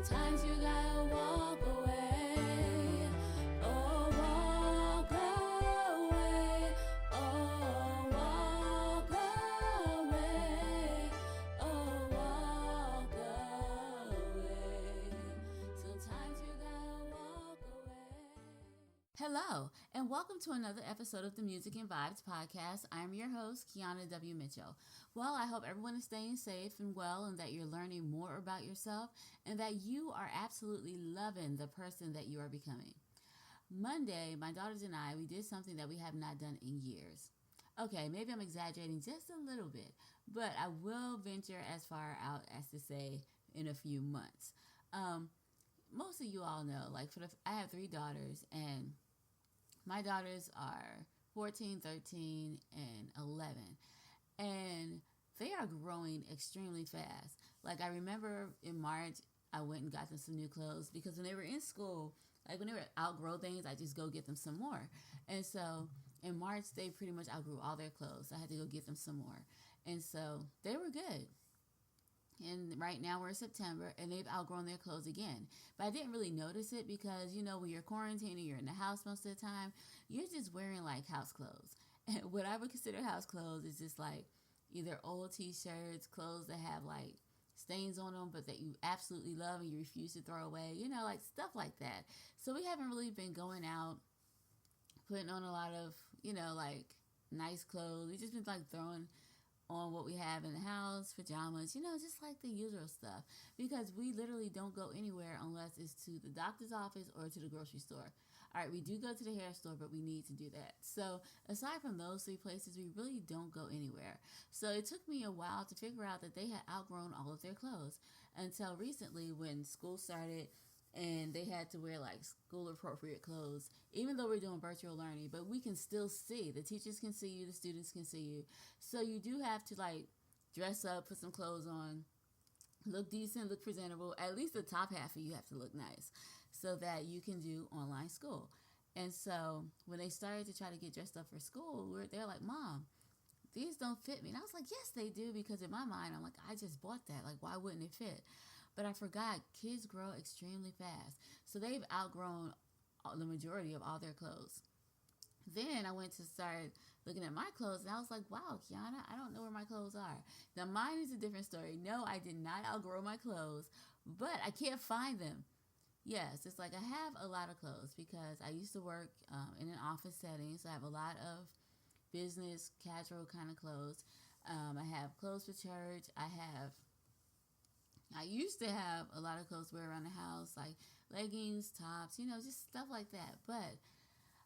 Sometimes you gotta walk away. Oh, walk away. Oh, walk away. Oh, walk away. Sometimes you gotta walk away. Hello, and welcome to another episode of the Music and Vibes podcast. I'm your host, Kiana W. Mitchell. Well, I hope everyone is staying safe and well, and that you're learning more about yourself, and that you are absolutely loving the person that you are becoming. Monday, my daughters and I, we did something that we have not done in years. Okay, maybe I'm exaggerating just a little bit, but I will venture as far out as to say in a few months. Most of you all know, I have 3 daughters, and my daughters are 14, 13, and 11. And they are growing extremely fast. Like, I remember in March, I went and got them some new clothes because when they were in school, like when they were outgrow things, I just go get them some more. And so in March, they pretty much outgrew all their clothes. I had to go get them some more. And so they were good. And right now we're in September, and they've outgrown their clothes again. But I didn't really notice it because, when you're quarantining, you're in the house most of the time, you're just wearing like house clothes. And what I would consider house clothes is just like either old t-shirts, clothes that have like stains on them, but that you absolutely love and you refuse to throw away, like stuff like that. So we haven't really been going out, putting on a lot of, like nice clothes. We've just been like throwing on what we have in the house, pajamas, just like the usual stuff, because we literally don't go anywhere unless it's to the doctor's office or to the grocery store. All right, we do go to the hair store, but we need to do that. So aside from those 3 places, we really don't go anywhere. So it took me a while to figure out that they had outgrown all of their clothes until recently when school started and they had to wear like school appropriate clothes, even though we're doing virtual learning, but we can still see. The teachers can see you, the students can see you. So you do have to like dress up, put some clothes on, look decent, look presentable. At least the top half of you have to look nice so that you can do online school. And so when they started to try to get dressed up for school, they're like, Mom, these don't fit me. And I was like, yes, they do, because in my mind, I'm like, I just bought that. Like, why wouldn't it fit? But I forgot, kids grow extremely fast. So they've outgrown the majority of all their clothes. Then I went to start looking at my clothes, and I was like, wow, Kiana, I don't know where my clothes are. Now, mine is a different story. No, I did not outgrow my clothes, but I can't find them. Yes, it's like I have a lot of clothes because I used to work in an office setting, so I have a lot of business, casual kind of clothes. I have clothes for church. I used to have a lot of clothes to wear around the house, like leggings, tops, just stuff like that. But,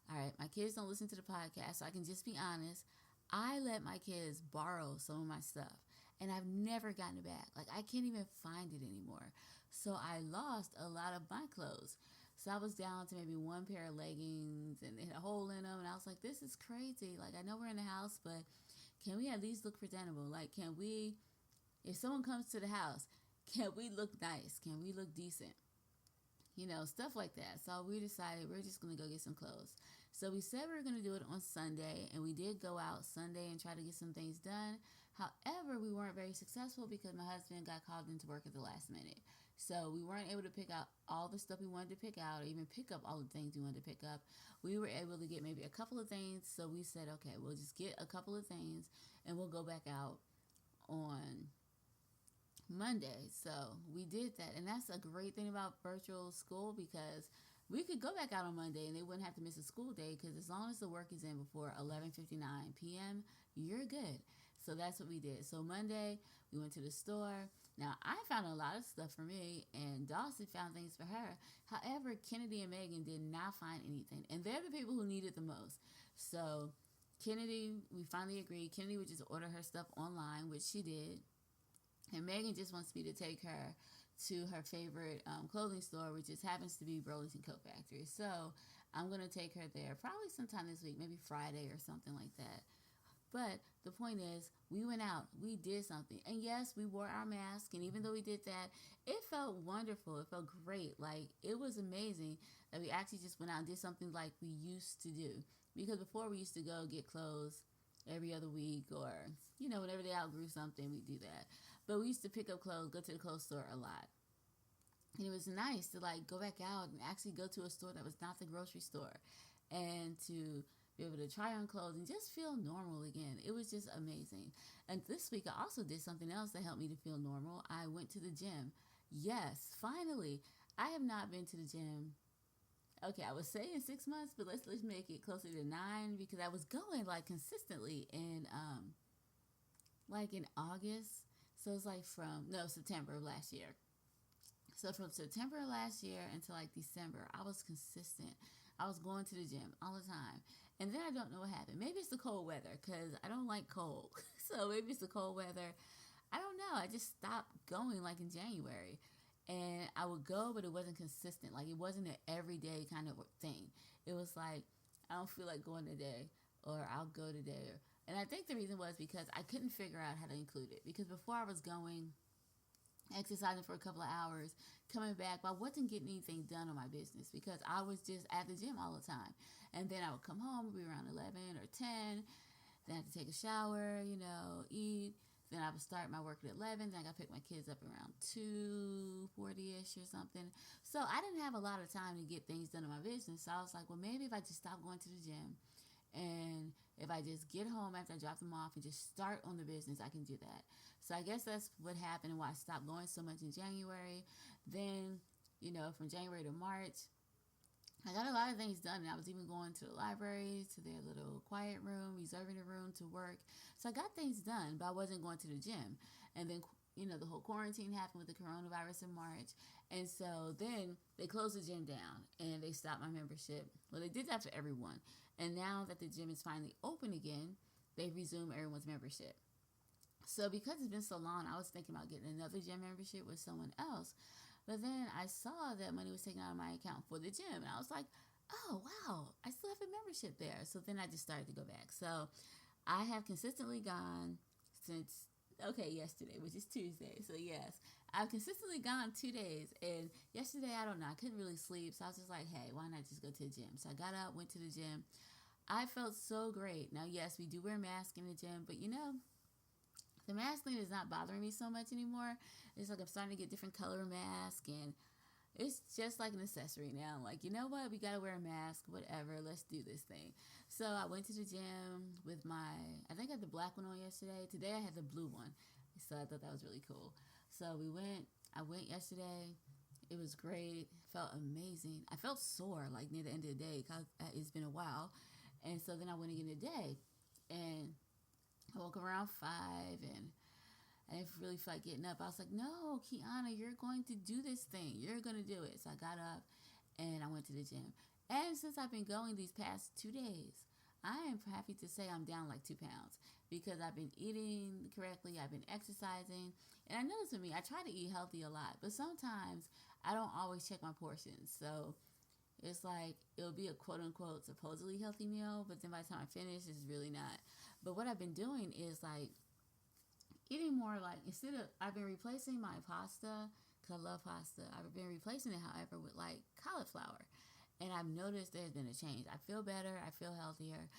all right, my kids don't listen to the podcast, so I can just be honest. I let my kids borrow some of my stuff, and I've never gotten it back. Like, I can't even find it anymore. So I lost a lot of my clothes. So I was down to maybe 1 pair of leggings, and they had a hole in them, and I was like, this is crazy. Like, I know we're in the house, but can we at least look presentable? Like, if someone comes to the house, can we look nice? Can we look decent? Stuff like that. So we decided we're just going to go get some clothes. So we said we were going to do it on Sunday, and we did go out Sunday and try to get some things done. However, we weren't very successful because my husband got called into work at the last minute. So we weren't able to pick out all the stuff we wanted to pick out, or even pick up all the things we wanted to pick up. We were able to get maybe a couple of things. So we said, okay, we'll just get a couple of things, and we'll go back out on Monday. So we did that, and that's a great thing about virtual school, because we could go back out on Monday and they wouldn't have to miss a school day, because as long as the work is in before 11:59 p.m., you're good. So that's what we did. So Monday, we went to the store. Now, I found a lot of stuff for me, and Dawson found things for her. However, Kennedy and Megan did not find anything, and they're the people who need it the most. So Kennedy, we finally agreed. Kennedy would just order her stuff online, which she did. And Megan just wants me to take her to her favorite clothing store, which just happens to be Burlington Coat Factory. So I'm going to take her there probably sometime this week, maybe Friday or something like that. But the point is, we went out, we did something. And yes, we wore our mask. And even though we did that, it felt wonderful. It felt great. Like, it was amazing that we actually just went out and did something like we used to do. Because before, we used to go get clothes every other week, or, whenever they outgrew something, we do that. But we used to pick up clothes, go to the clothes store a lot. And it was nice to like go back out and actually go to a store that was not the grocery store, and to be able to try on clothes and just feel normal again. It was just amazing. And this week I also did something else that helped me to feel normal. I went to the gym. Yes, finally. I have not been to the gym. Okay, I was saying 6 months, but let's make it closer to 9, because I was going like consistently in like in August. So it's like from no September of last year. So from September last year until like December, I was consistent. I was going to the gym all the time. And then I don't know what happened. Maybe it's the cold weather, because I don't like cold. So maybe it's the cold weather. I don't know. I just stopped going like in January. And I would go, but it wasn't consistent. Like it wasn't an everyday kind of thing. It was like, I don't feel like going today, or I'll go today. And I think the reason was because I couldn't figure out how to include it. Because before I was going, exercising for a couple of hours, coming back, but I wasn't getting anything done on my business because I was just at the gym all the time. And then I would come home, it would be around 11 or 10. Then I had to take a shower, eat. Then I would start my work at 11. Then I got to pick my kids up around 2:40ish or something. So I didn't have a lot of time to get things done in my business. So I was like, well, maybe if I just stop going to the gym, and if I just get home after I drop them off and just start on the business, I can do that. So I guess that's what happened and why I stopped going so much in January. Then, from January to March, I got a lot of things done. And I was even going to the library, to their little quiet room, reserving a room to work. So I got things done, but I wasn't going to the gym. And then, the whole quarantine happened with the coronavirus in March. And so then they closed the gym down and they stopped my membership. Well, they did that for everyone. And now that the gym is finally open again, they resumed everyone's membership. So because it's been so long, I was thinking about getting another gym membership with someone else. But then I saw that money was taken out of my account for the gym. And I was like, oh, wow, I still have a membership there. So then I just started to go back. So I have consistently gone since, yesterday, which is Tuesday. So yes, I've consistently gone 2 days. And yesterday, I don't know, I couldn't really sleep. So I was just like, hey, why not just go to the gym? So I got up, went to the gym. I felt so great. Now, yes, we do wear masks in the gym, but the mask thing is not bothering me so much anymore. It's like I'm starting to get different color mask, and it's just like an accessory now. I'm like, you know what? We gotta wear a mask, whatever. Let's do this thing. So I went to the gym with I think I had the black one on yesterday. Today I had the blue one. So I thought that was really cool. So I went yesterday. It was great. Felt amazing. I felt sore like near the end of the day because it's been a while. And so then I went again today. And I woke up around 5, and I didn't really feel like getting up. I was like, no, Kiana, you're going to do this thing. You're going to do it. So I got up and I went to the gym. And since I've been going these past 2 days, I am happy to say I'm down like 2 pounds because I've been eating correctly. I've been exercising. And I notice with me, I try to eat healthy a lot, but sometimes I don't always check my portions. So it's like it'll be a quote unquote supposedly healthy meal, but then by the time I finish, it's really not. But what I've been doing is like eating more like I've been replacing my pasta because I love pasta. I've been replacing it, however, with like cauliflower, and I've noticed there's been a change. I feel better. I feel healthier,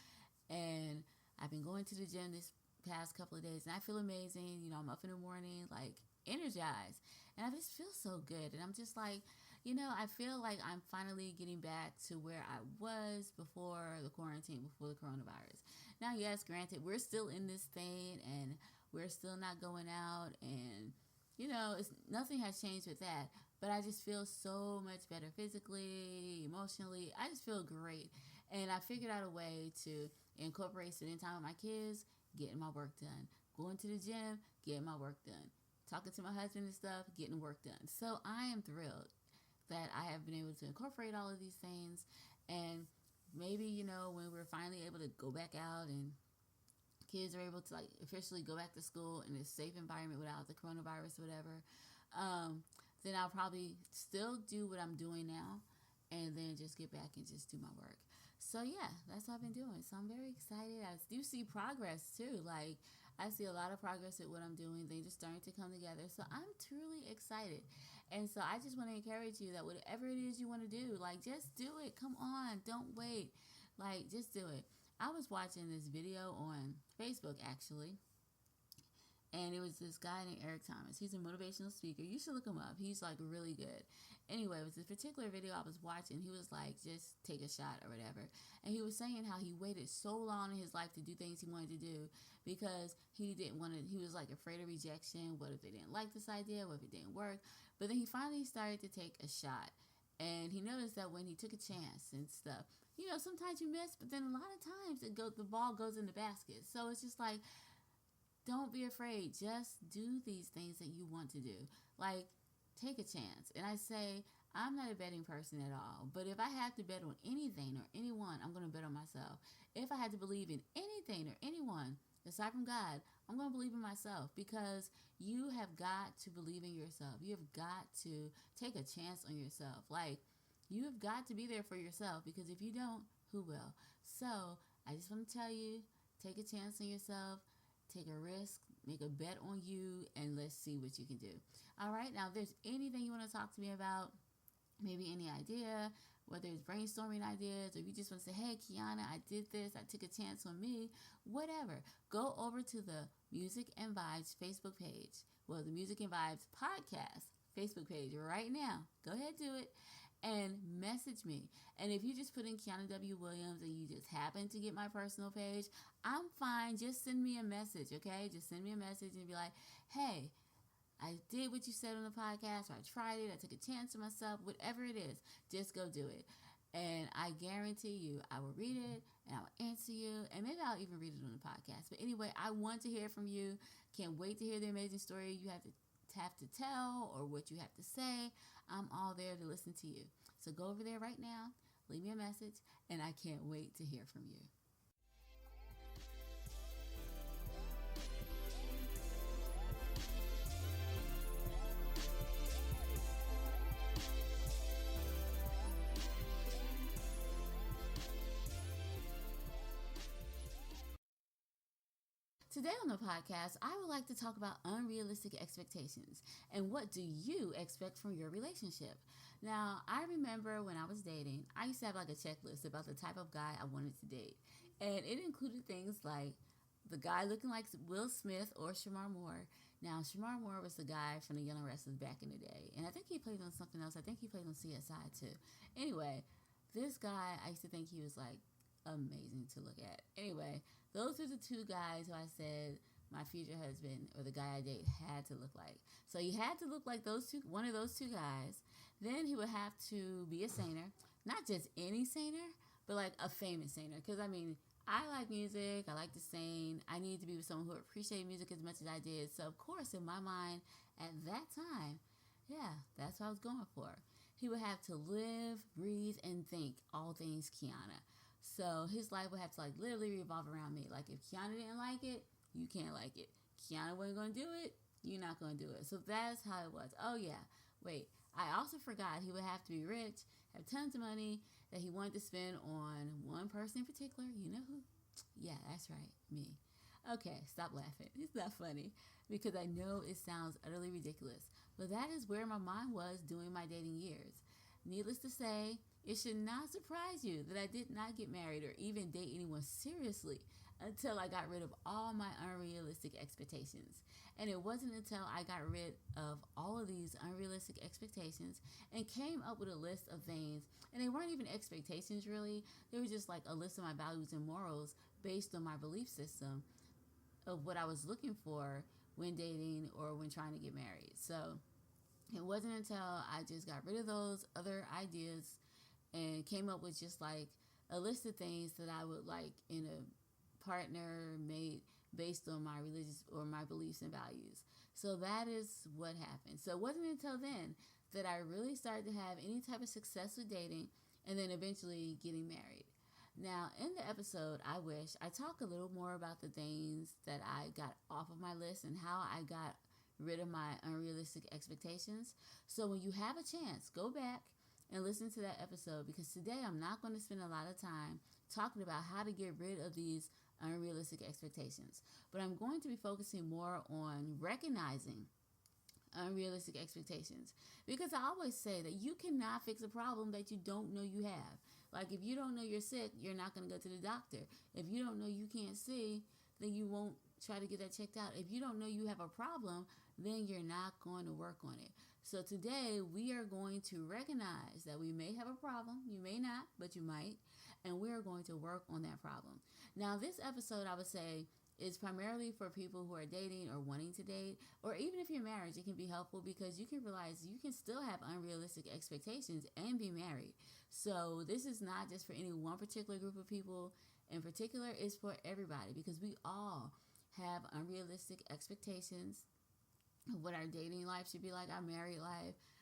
and I've been going to the gym this past couple of days, and I feel amazing. I'm up in the morning, like energized, and I just feel so good. And I'm just like, I feel like I'm finally getting back to where I was before the quarantine, before the coronavirus. Now, yes, granted, we're still in this thing, and we're still not going out, and nothing has changed with that. But I just feel so much better physically, emotionally. I just feel great, and I figured out a way to incorporate spending time with my kids, getting my work done, going to the gym, getting my work done, talking to my husband and stuff, getting work done. So I am thrilled that I have been able to incorporate all of these things, and maybe when we're finally able to go back out and kids are able to like officially go back to school in a safe environment without the coronavirus or whatever, then I'll probably still do what I'm doing now, and then just get back and just do my work. So yeah, that's what I've been doing. So I'm very excited. I do see progress too. Like I see a lot of progress at what I'm doing. Things are starting to come together. So I'm truly excited. And so I just want to encourage you that whatever it is you want to do, like just do it. Come on, don't wait. Like just do it. I was watching this video on Facebook actually, And it was this guy named Eric Thomas. He's a motivational speaker. You should look him up. He's like really good. Anyway, it was this particular video I was watching. He was like, just take a shot or whatever. And he was saying how he waited so long in his life to do things he wanted to do because he didn't want to, he was like afraid of rejection. What if they didn't like this idea? What if it didn't work? But then he finally started to take a shot. And he noticed that when he took a chance and stuff, you know, sometimes you miss, but then a lot of times the ball goes in the basket. So it's just like, don't be afraid. Just do these things that you want to do. Like, take a chance. And I say, I'm not a betting person at all. But if I have to bet on anything or anyone, I'm going to bet on myself. If I had to believe in anything or anyone aside from God, I'm going to believe in myself, because you have got to believe in yourself. You have got to take a chance on yourself. Like, you have got to be there for yourself, because if you don't, who will? So I just want to tell you, take a chance on yourself, take a risk, make a bet on you, and let's see what you can do. All right, now if there's anything you want to talk to me about, maybe any idea, whether it's brainstorming ideas, or if you just want to say, hey, Kiana, I did this, I took a chance on me, whatever, go over to the Music and Vibes Facebook page. Well, the Music and Vibes podcast Facebook page right now. Go ahead, do it, and message me. And if you just put in Kiana W. Williams and you just happen to get my personal page, I'm fine. Just send me a message, okay? Just send me a message and be like, hey, I did what you said on the podcast, or I tried it, I took a chance on myself, whatever it is, just go do it. And I guarantee you, I will read it, and I will answer you, and maybe I'll even read it on the podcast. But anyway, I want to hear from you. Can't wait to hear the amazing story you have to tell, or what you have to say. I'm all there to listen to you. So go over there right now, leave me a message, and I can't wait to hear from you. Today on the podcast, I would like to talk about unrealistic expectations and what do you expect from your relationship. Now, I remember when I was dating, I used to have like a checklist about the type of guy I wanted to date. And it included things like the guy looking like Will Smith or Shamar Moore. Now, Shamar Moore was the guy from the Young and Restless back in the day. And I think he played on something else. I think he played on CSI too. Anyway, this guy, I used to think he was like amazing to look at. Anyway, those are the two guys who I said my future husband, or the guy I date, had to look like. So he had to look like those two, one of those two guys. Then he would have to be a singer, not just any singer, but like a famous singer. Because I mean, I like music, I like to sing. I need to be with someone who appreciated music as much as I did. So of course, in my mind at that time, yeah, that's what I was going for. He would have to live, breathe, and think all things Kiana. So his life would have to like literally revolve around me. Like if Kiana didn't like it, you can't like it. Kiana wasn't going to do it, you're not going to do it. So that's how it was. Oh yeah, wait, I also forgot he would have to be rich, have tons of money that he wanted to spend on one person in particular. You know who? Yeah, that's right, me. Okay, stop laughing. It's not funny because I know it sounds utterly ridiculous. But that is where my mind was during my dating years. Needless to say, it should not surprise you that I did not get married or even date anyone seriously until I got rid of all my unrealistic expectations. And it wasn't until I got rid of all of these unrealistic expectations and came up with a list of things, and they weren't even expectations really, they were just like a list of my values and morals based on my belief system of what I was looking for when dating or when trying to get married. So it wasn't until I just got rid of those other ideas and came up with just like a list of things that I would like in a partner made based on my religious or my beliefs and values. So that is what happened. So it wasn't until then that I really started to have any type of success with dating and then eventually getting married. Now, in the episode, I wish I talk a little more about the things that I got off of my list and how I got rid of my unrealistic expectations. So when you have a chance, go back and listen to that episode, because today I'm not going to spend a lot of time talking about how to get rid of these unrealistic expectations, but I'm going to be focusing more on recognizing unrealistic expectations, because I always say that you cannot fix a problem that you don't know you have. Like if you don't know you're sick, you're not going to go to the doctor. If you don't know you can't see, then you won't try to get that checked out. If you don't know you have a problem, then you're not going to work on it. So today we are going to recognize that we may have a problem. You may not, but you might. And we are going to work on that problem. Now, this episode, I would say, is primarily for people who are dating or wanting to date, or even if you're married, it can be helpful because you can realize you can still have unrealistic expectations and be married. So this is not just for any one particular group of people. In particular, it's for everybody because we all have unrealistic expectations of what our dating life should be like, our married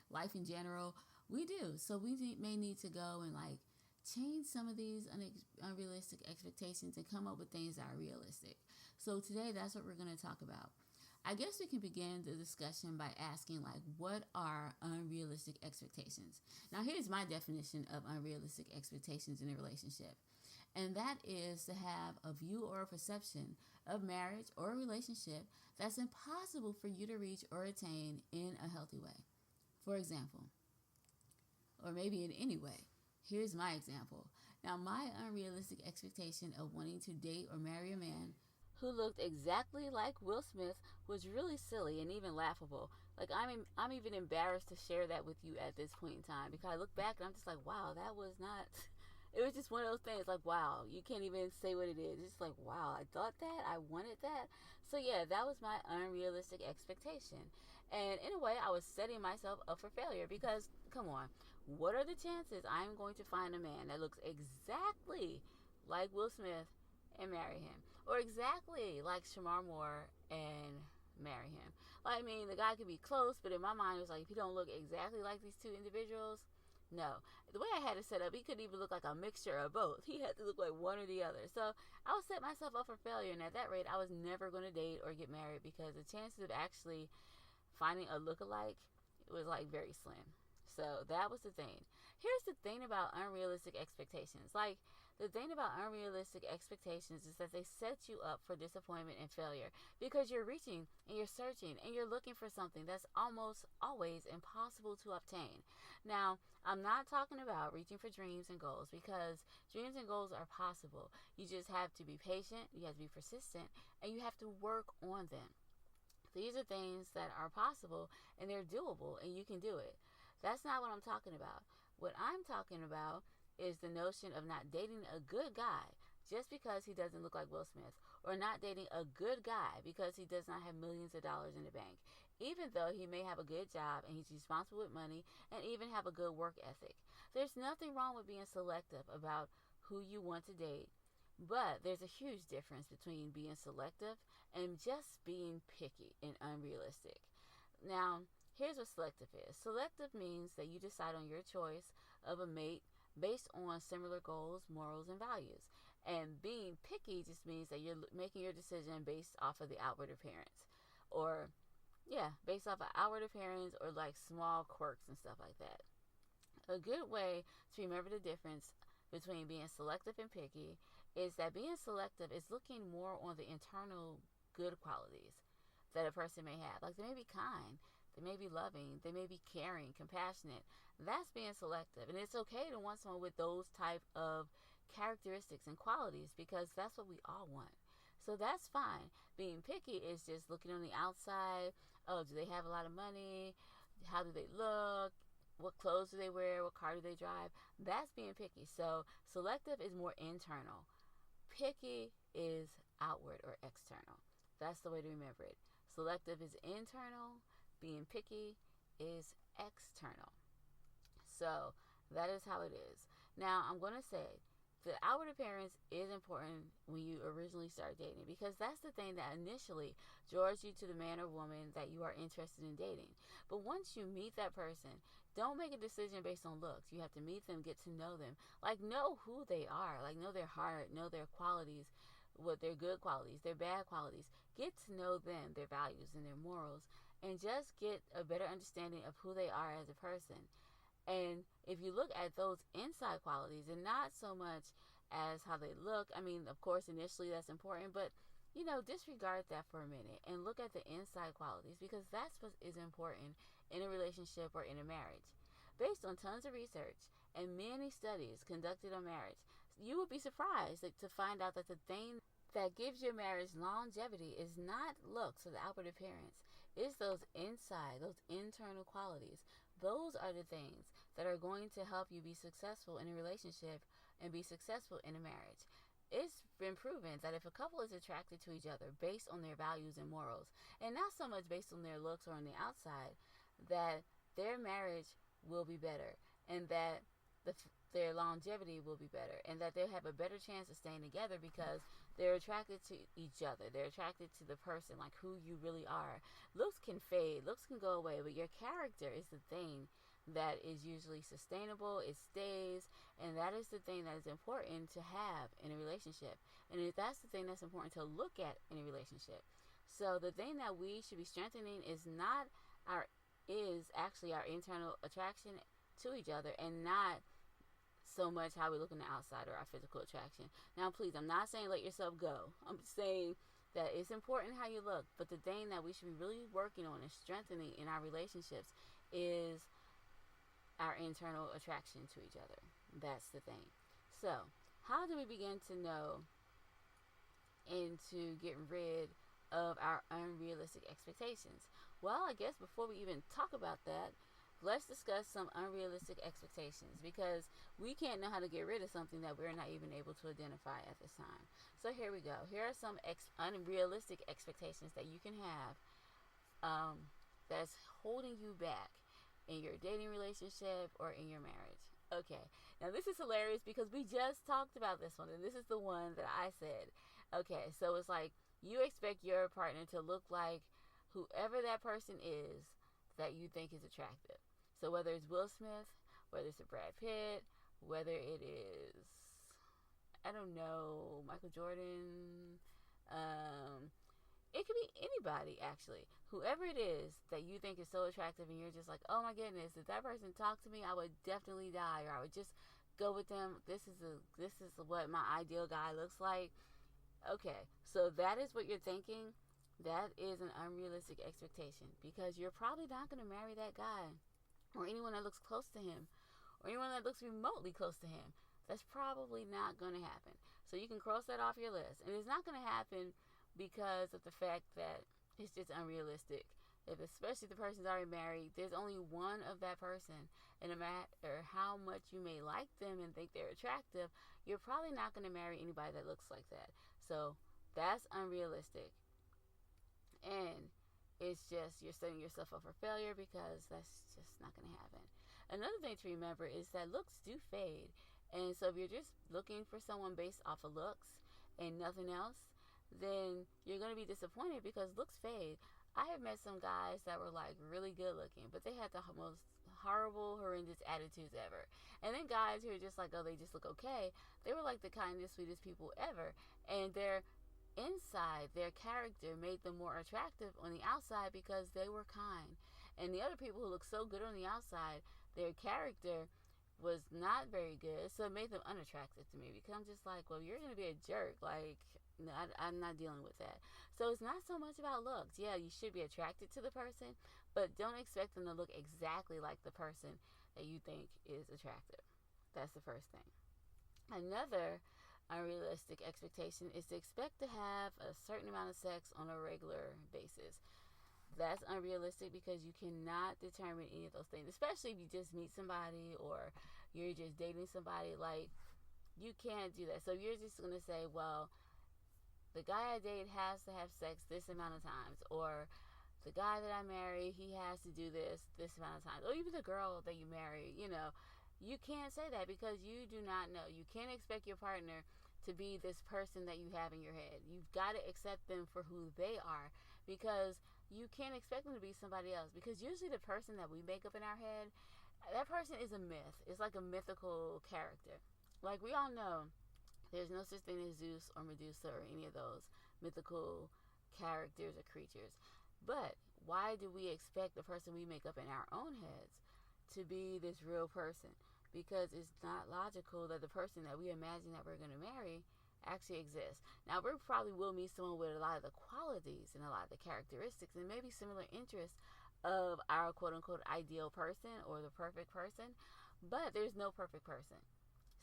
life in general. We do. So we may need to go and change some of these unrealistic expectations and come up with things that are realistic. So today, that's what we're going to talk about. I guess we can begin the discussion by asking, what are unrealistic expectations? Now, here's my definition of unrealistic expectations in a relationship. And that is to have a view or a perception of marriage or a relationship that's impossible for you to reach or attain in a healthy way. For example, or maybe in any way. Here's my example. Now, my unrealistic expectation of wanting to date or marry a man who looked exactly like Will Smith was really silly and even laughable. I'm even embarrassed to share that with you at this point in time because I look back and I'm just like, wow, that was not... It was just one of those things wow, you can't even say what it is. It's just wow, I thought that, I wanted that. So yeah, that was my unrealistic expectation. And in a way, I was setting myself up for failure because, come on, what are the chances I'm going to find a man that looks exactly like Will Smith and marry him? Or exactly like Shamar Moore and marry him? The guy could be close, but in my mind, it was if he don't look exactly like these two individuals, no. The way I had it set up, he couldn't even look like a mixture of both. He had to look like one or the other. So I would set myself up for failure. And at that rate, I was never going to date or get married because the chances of actually finding a lookalike was very slim. So that was the thing. Here's the thing about unrealistic expectations. The thing about unrealistic expectations is that they set you up for disappointment and failure because you're reaching and you're searching and you're looking for something that's almost always impossible to obtain. Now, I'm not talking about reaching for dreams and goals because dreams and goals are possible. You just have to be patient, you have to be persistent, and you have to work on them. These are things that are possible and they're doable and you can do it. That's not what I'm talking about. What I'm talking about is the notion of not dating a good guy just because he doesn't look like Will Smith, or not dating a good guy because he does not have millions of dollars in the bank, even though he may have a good job and he's responsible with money and even have a good work ethic. There's nothing wrong with being selective about who you want to date, but there's a huge difference between being selective and just being picky and unrealistic. Now, here's what selective is. Selective means that you decide on your choice of a mate based on similar goals, morals, and values. And being picky just means that you're making your decision based off of the outward appearance. Or, based off of outward appearance or small quirks and stuff like that. A good way to remember the difference between being selective and picky is that being selective is looking more on the internal good qualities that a person may have. They may be kind, they may be loving, they may be caring, compassionate. That's being selective. And it's okay to want someone with those type of characteristics and qualities because that's what we all want. So that's fine. Being picky is just looking on the outside. Oh, do they have a lot of money? How do they look? What clothes do they wear? What car do they drive? That's being picky. So selective is more internal. Picky is outward or external. That's the way to remember it. Selective is internal. Being picky is external. So that is how it is. Now, I'm going to say the outward appearance is important when you originally start dating because that's the thing that initially draws you to the man or woman that you are interested in dating. But once you meet that person, don't make a decision based on looks. You have to meet them, get to know them. Know who they are. Know their heart, know their qualities, what their good qualities, their bad qualities. Get to know them, their values and their morals, and just get a better understanding of who they are as a person. And if you look at those inside qualities and not so much as how they look, of course, initially that's important, but, disregard that for a minute and look at the inside qualities because that's what is important in a relationship or in a marriage. Based on tons of research and many studies conducted on marriage, you would be surprised to find out that the thing that gives your marriage longevity is not looks or the outward appearance. It's those inside, those internal qualities. Those are the things that are going to help you be successful in a relationship and be successful in a marriage. It's been proven that if a couple is attracted to each other based on their values and morals, and not so much based on their looks or on the outside, that their marriage will be better, and that their longevity will be better, and that they'll have a better chance of staying together because they're attracted to each other. They're attracted to the person, like who you really are. Looks can fade, looks can go away, but your character is the thing that is usually sustainable, it stays, and that is the thing that is important to have in a relationship. And if that's the thing that's important to look at in a relationship. So the thing that we should be strengthening is actually our internal attraction to each other, and not so much how we look on the outside or our physical attraction. Now, please, I'm not saying let yourself go. I'm saying that it's important how you look, but the thing that we should be really working on and strengthening in our relationships is our internal attraction to each other. That's the thing. So, how do we begin to know and to get rid of our unrealistic expectations? Well, I guess before we even talk about that, let's discuss some unrealistic expectations, because we can't know how to get rid of something that we're not even able to identify at this time. So here we go. Here are some unrealistic expectations that you can have that's holding you back in your dating relationship or in your marriage. Okay, now this is hilarious because we just talked about this one, and this is the one that I said. Okay, so it's like you expect your partner to look like whoever that person is that you think is attractive. So whether it's Will Smith, whether it's a Brad Pitt, whether it is, I don't know, Michael Jordan, it could be anybody actually. Whoever it is that you think is so attractive and you're just like, oh my goodness, if that person talked to me, I would definitely die, or I would just go with them. This is what my ideal guy looks like. Okay, so that is what you're thinking. That is an unrealistic expectation, because you're probably not going to marry that guy or anyone that looks close to him or anyone that looks remotely close to him. That's probably not going to happen. So you can cross that off your list. And it's not going to happen because of the fact that it's just unrealistic. If especially the person's already married, there's only one of that person, and no matter how much you may like them and think they're attractive, you're probably not going to marry anybody that looks like that. So that's unrealistic. And it's just you're setting yourself up for failure, because that's just not going to happen. Another thing to remember is that looks do fade. And so if you're just looking for someone based off of looks and nothing else, then you're going to be disappointed, because looks fade. I have met some guys that were like really good looking, but they had the most horrible, horrendous attitudes ever. And then guys who are just like, oh, they just look okay. They were like the kindest, sweetest people ever. And their inside, their character made them more attractive on the outside because they were kind. And the other people who look so good on the outside, their character was not very good, so it made them unattractive to me, because I'm just like, well, you're going to be a jerk. Like, no, I'm not dealing with that. So it's not so much about looks. Yeah, you should be attracted to the person, but don't expect them to look exactly like the person that you think is attractive. That's the first thing. Another unrealistic expectation is to expect to have a certain amount of sex on a regular basis. That's unrealistic, because you cannot determine any of those things, especially if you just meet somebody or you're just dating somebody. Like, you can't do that. So you're just going to say, well, the guy I date has to have sex this amount of times, or the guy that I marry, he has to do this amount of times, or even the girl that you marry. You can't say that, because you do not know. You can't expect your partner to be this person that you have in your head. You've got to accept them for who they are, because you can't expect them to be somebody else, because usually the person that we make up in our head, that person is a myth. It's like a mythical character. Like, we all know there's no such thing as Zeus or Medusa or any of those mythical characters or creatures. But why do we expect the person we make up in our own heads to be this real person? Because it's not logical that the person that we imagine that we're going to marry actually exists. Now, we probably will meet someone with a lot of the qualities and a lot of the characteristics and maybe similar interests of our quote-unquote ideal person or the perfect person, but there's no perfect person.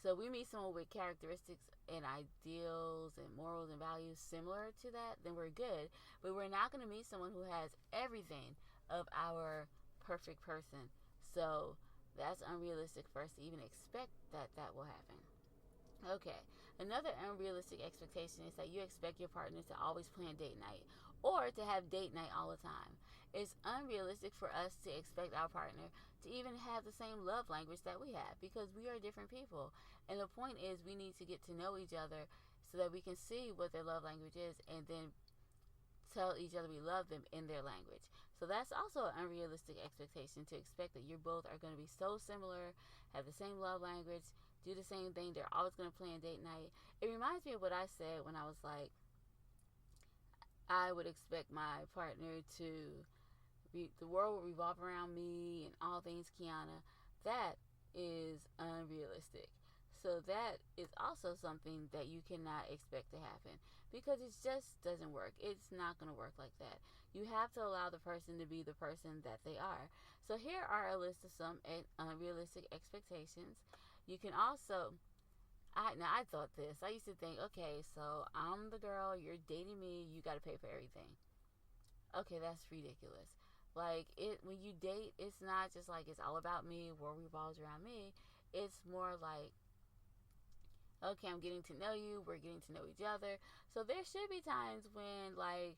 So we meet someone with characteristics and ideals and morals and values similar to that, then we're good. But we're not going to meet someone who has everything of our perfect person. So that's unrealistic for us to even expect that that will happen. Okay, another unrealistic expectation is that you expect your partner to always plan date night or to have date night all the time. It's unrealistic for us to expect our partner to even have the same love language that we have because we are different people. And the point is, we need to get to know each other so that we can see what their love language is and then tell each other we love them in their language. So that's also an unrealistic expectation to expect that you both are going to be so similar, have the same love language, do the same thing. They're always going to plan date night. It reminds me of what I said when I was like, I would expect my partner to the world will revolve around me and all things Kiana. That is unrealistic. So that is also something that you cannot expect to happen because it just doesn't work. It's not going to work like that. You have to allow the person to be the person that they are. So here are a list of some unrealistic expectations. You can also, I thought this. I used to think, okay, so I'm the girl, you're dating me, you got to pay for everything. Okay, that's ridiculous. Like when you date, it's not just like it's all about me, world revolves around me. It's more like, okay, I'm getting to know you, we're getting to know each other. So there should be times when like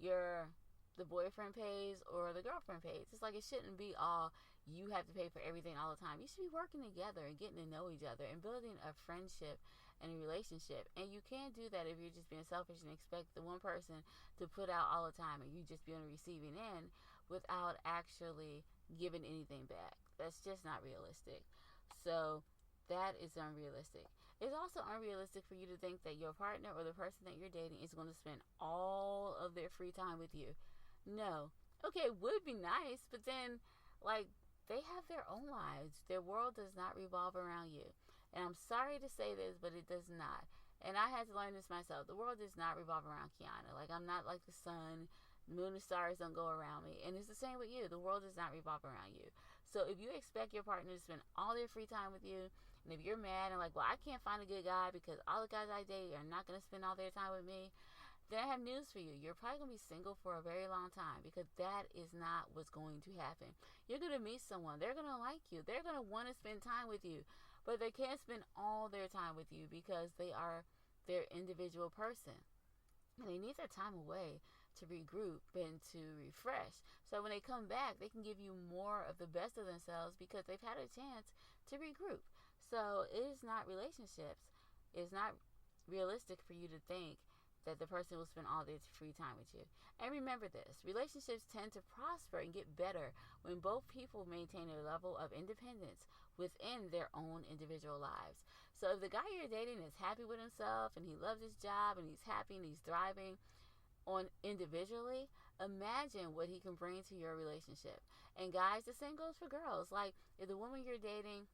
the boyfriend pays or the girlfriend pays. It's like it shouldn't be all you have to pay for everything all the time. You should be working together and getting to know each other and building a friendship and a relationship. And you can't do that if you're just being selfish and expect the one person to put out all the time and you just be on the receiving end without actually giving anything back. That's just not realistic. So that is unrealistic. It's also unrealistic for you to think that your partner or the person that you're dating is going to spend all of their free time with you. No. Okay, it would be nice, but then, like, they have their own lives. Their world does not revolve around you. And I'm sorry to say this, but it does not. And I had to learn this myself. The world does not revolve around Kiana. Like, I'm not like the sun. Moon and stars don't go around me. And it's the same with you. The world does not revolve around you. So if you expect your partner to spend all their free time with you, and if you're mad and like, well, I can't find a good guy because all the guys I date are not going to spend all their time with me, then I have news for you. You're probably going to be single for a very long time because that is not what's going to happen. You're going to meet someone. They're going to like you. They're going to want to spend time with you. But they can't spend all their time with you because they are their individual person. And they need their time away to regroup and to refresh. So when they come back, they can give you more of the best of themselves because they've had a chance to regroup. So it is not relationships. It's not realistic for you to think that the person will spend all their free time with you. And remember this, relationships tend to prosper and get better when both people maintain a level of independence within their own individual lives. So if the guy you're dating is happy with himself and he loves his job and he's happy and he's thriving on individually, imagine what he can bring to your relationship. And guys, the same goes for girls. Like if the woman you're dating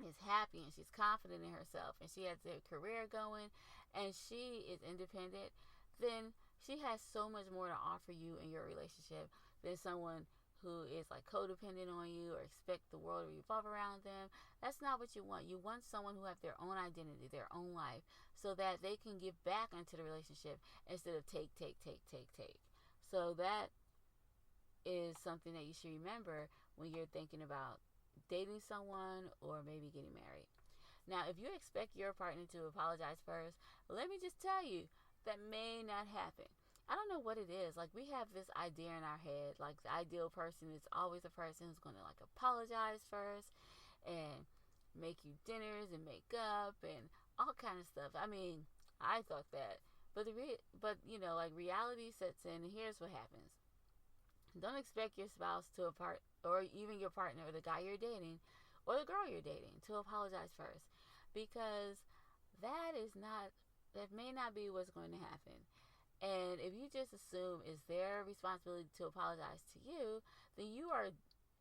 is happy and she's confident in herself and she has a career going and she is independent, then she has so much more to offer you in your relationship than someone who is like codependent on you or expect the world to revolve around them. That's not what you want. You want someone who have their own identity, their own life, so that they can give back into the relationship instead of take. So that is something that you should remember when you're thinking about dating someone or maybe getting married. Now, if you expect your partner to apologize first, let me just tell you, that may not happen. I don't know what it is. Like, we have this idea in our head, like the ideal person is always a person who's going to like apologize first and make you dinners and make up and all kind of stuff. I mean, I thought that, but like reality sets in, and here's what happens. Don't expect your spouse to or even your partner or the guy you're dating or the girl you're dating to apologize first, because that may not be what's going to happen. And if you just assume it's their responsibility to apologize to you, then you are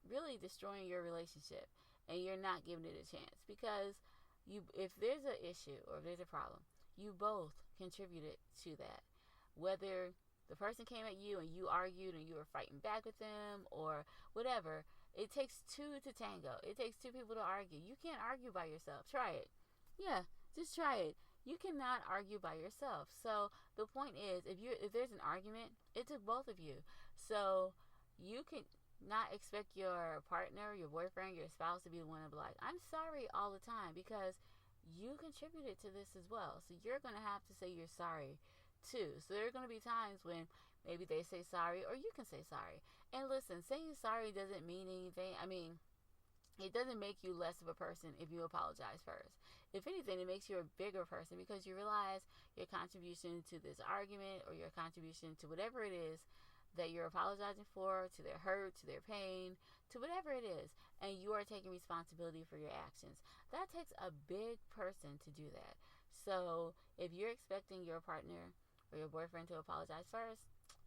really destroying your relationship and you're not giving it a chance, because if there's an issue or if there's a problem, you both contributed to that. Whether the person came at you and you argued and you were fighting back with them or whatever, It takes two to tango. It takes two people to argue. You can't argue by yourself. Try it. Yeah, just try it. You cannot argue by yourself. So the point is, if there's an argument, it took both of you. So you can not expect your partner, your boyfriend, your spouse to be the one to be like, I'm sorry all the time, because you contributed to this as well. So you're going to have to say you're sorry too. So there are going to be times when maybe they say sorry or you can say sorry. And listen, saying sorry doesn't mean anything. I mean, it doesn't make you less of a person if you apologize first. If anything, it makes you a bigger person because you realize your contribution to this argument or your contribution to whatever it is that you're apologizing for, to their hurt, to their pain, to whatever it is, and you are taking responsibility for your actions. That takes a big person to do that. So if you're expecting your partner or your boyfriend to apologize first,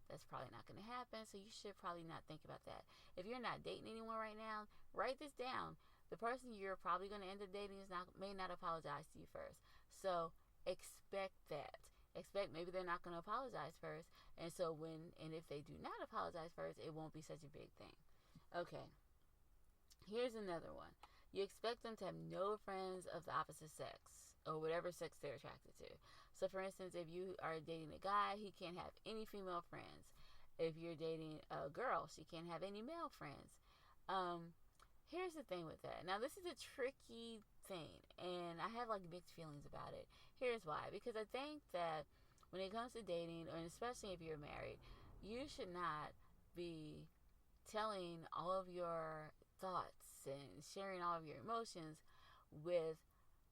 that's probably not going to happen. So you should probably not think about that. If you're not dating anyone right now, write this down. The person you're probably going to end up dating may not apologize to you first. So expect that. Expect maybe they're not going to apologize first. And so if they do not apologize first, it won't be such a big thing. Okay. Here's another one. You expect them to have no friends of the opposite sex or whatever sex they're attracted to. So for instance, if you are dating a guy, he can't have any female friends. If you're dating a girl, she can't have any male friends. Here's the thing with that. Now, this is a tricky thing, and I have like mixed feelings about it. Here's why. Because I think that when it comes to dating, and especially if you're married, you should not be telling all of your thoughts and sharing all of your emotions with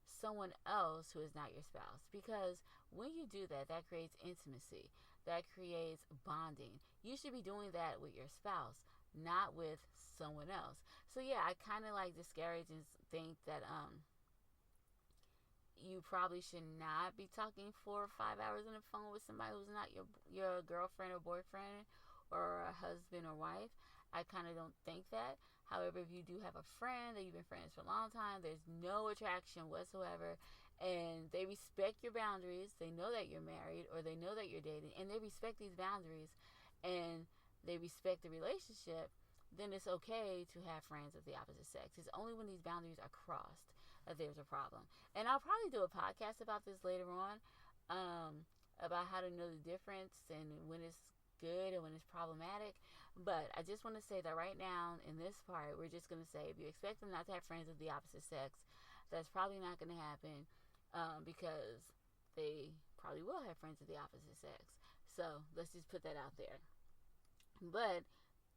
someone else who is not your spouse. Because when you do that, that creates intimacy. That creates bonding. You should be doing that with your spouse, not with someone else. So yeah, I kind of like discourage and think that you probably should not be talking 4 or 5 hours on the phone with somebody who's not your girlfriend or boyfriend or a husband or wife. I kind of don't think that. However, if you do have a friend that you've been friends for a long time, there's no attraction whatsoever, and they respect your boundaries, they know that you're married or they know that you're dating, and they respect these boundaries and they respect the relationship, then it's okay to have friends of the opposite sex. It's only when these boundaries are crossed that there's a problem. And I'll probably do a podcast about this later on, about how to know the difference and when it's good and when it's problematic. But I just want to say that right now in this part, we're just going to say if you expect them not to have friends of the opposite sex, that's probably not going to happen, because they probably will have friends of the opposite sex. So let's just put that out there. But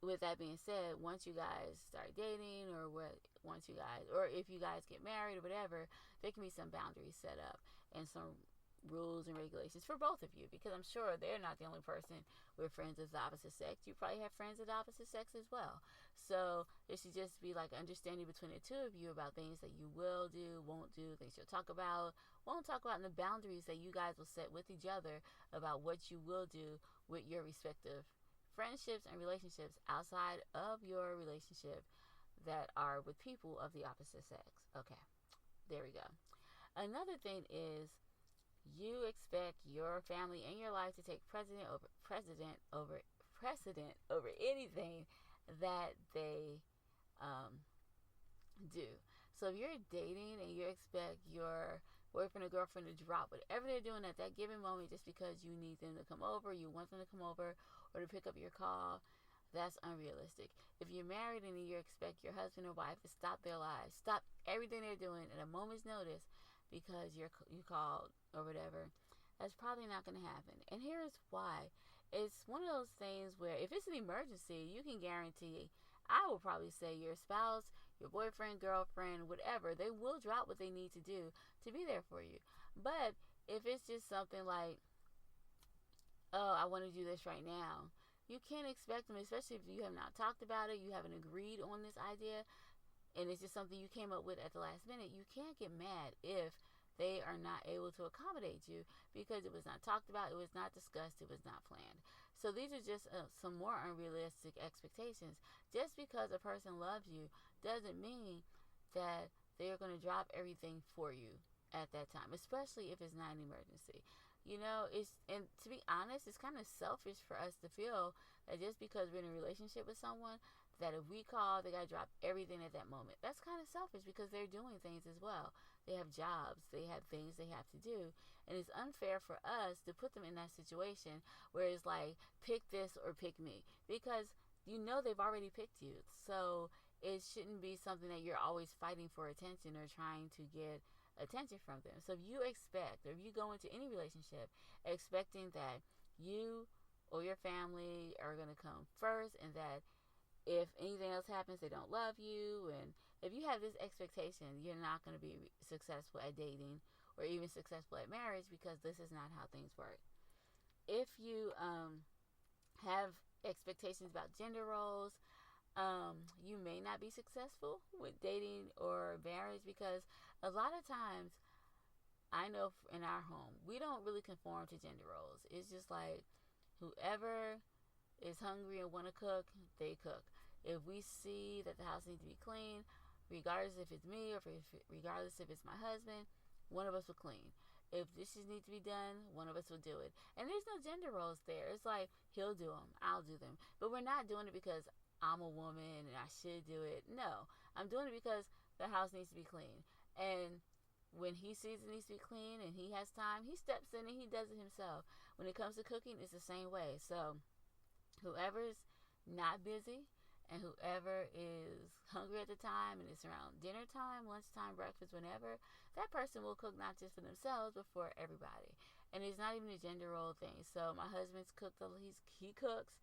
with that being said, once you guys start dating, or if you guys get married or whatever, there can be some boundaries set up and some rules and regulations for both of you, because I'm sure they're not the only person with friends of the opposite sex. You probably have friends of the opposite sex as well. So there should just be like understanding between the two of you about things that you will do, won't do, things you'll talk about, won't talk about, and the boundaries that you guys will set with each other about what you will do with your respective friendships and relationships outside of your relationship that are with people of the opposite sex. Okay, there we go. Another thing is, you expect your family and your life to take precedent over anything that they do. So if you're dating and you expect your boyfriend or girlfriend to drop whatever they're doing at that given moment just because you need them to come over, you want them to come over, or to pick up your call, that's unrealistic. If you're married and you expect your husband or wife to stop their lives, stop everything they're doing at a moment's notice because you called or whatever, that's probably not going to happen. And here's why. It's one of those things where if it's an emergency, you can guarantee, I will probably say, your spouse, your boyfriend, girlfriend, whatever, they will drop what they need to do to be there for you. But if it's just something like, oh, I want to do this right now, you can't expect them, especially if you have not talked about it, you haven't agreed on this idea, and it's just something you came up with at the last minute. You can't get mad if they are not able to accommodate you because it was not talked about, it was not discussed, it was not planned. So these are just some more unrealistic expectations. Just because a person loves you doesn't mean that they're going to drop everything for you at that time, especially if it's not an emergency. You know, and to be honest, it's kind of selfish for us to feel that just because we're in a relationship with someone that if we call, they got to drop everything at that moment. That's kind of selfish because they're doing things as well. They have jobs, they have things they have to do. And it's unfair for us to put them in that situation where it's like, pick this or pick me. Because they've already picked you. So it shouldn't be something that you're always fighting for attention or trying to get attention from them. So if you expect, or if you go into any relationship expecting that you or your family are going to come first, and that if anything else happens, they don't love you, and if you have this expectation, you're not going to be successful at dating or even successful at marriage, because this is not how things work. If you have expectations about gender roles, you may not be successful with dating or marriage, because a lot of times, I know in our home, we don't really conform to gender roles. It's just like, whoever is hungry and want to cook, they cook. If we see that the house needs to be clean, regardless if it's me or regardless if it's my husband, one of us will clean. If dishes need to be done, one of us will do it. And there's no gender roles there. It's like, he'll do them, I'll do them. But we're not doing it because I'm a woman and I should do it. No, I'm doing it because the house needs to be clean. And when he sees it needs to be clean and he has time, he steps in and he does it himself. When it comes to cooking, it's the same way. So whoever's not busy and whoever is hungry at the time and it's around dinner time, lunchtime, breakfast, whenever, that person will cook not just for themselves but for everybody. And it's not even a gender role thing. So my husband's cooked, he cooks,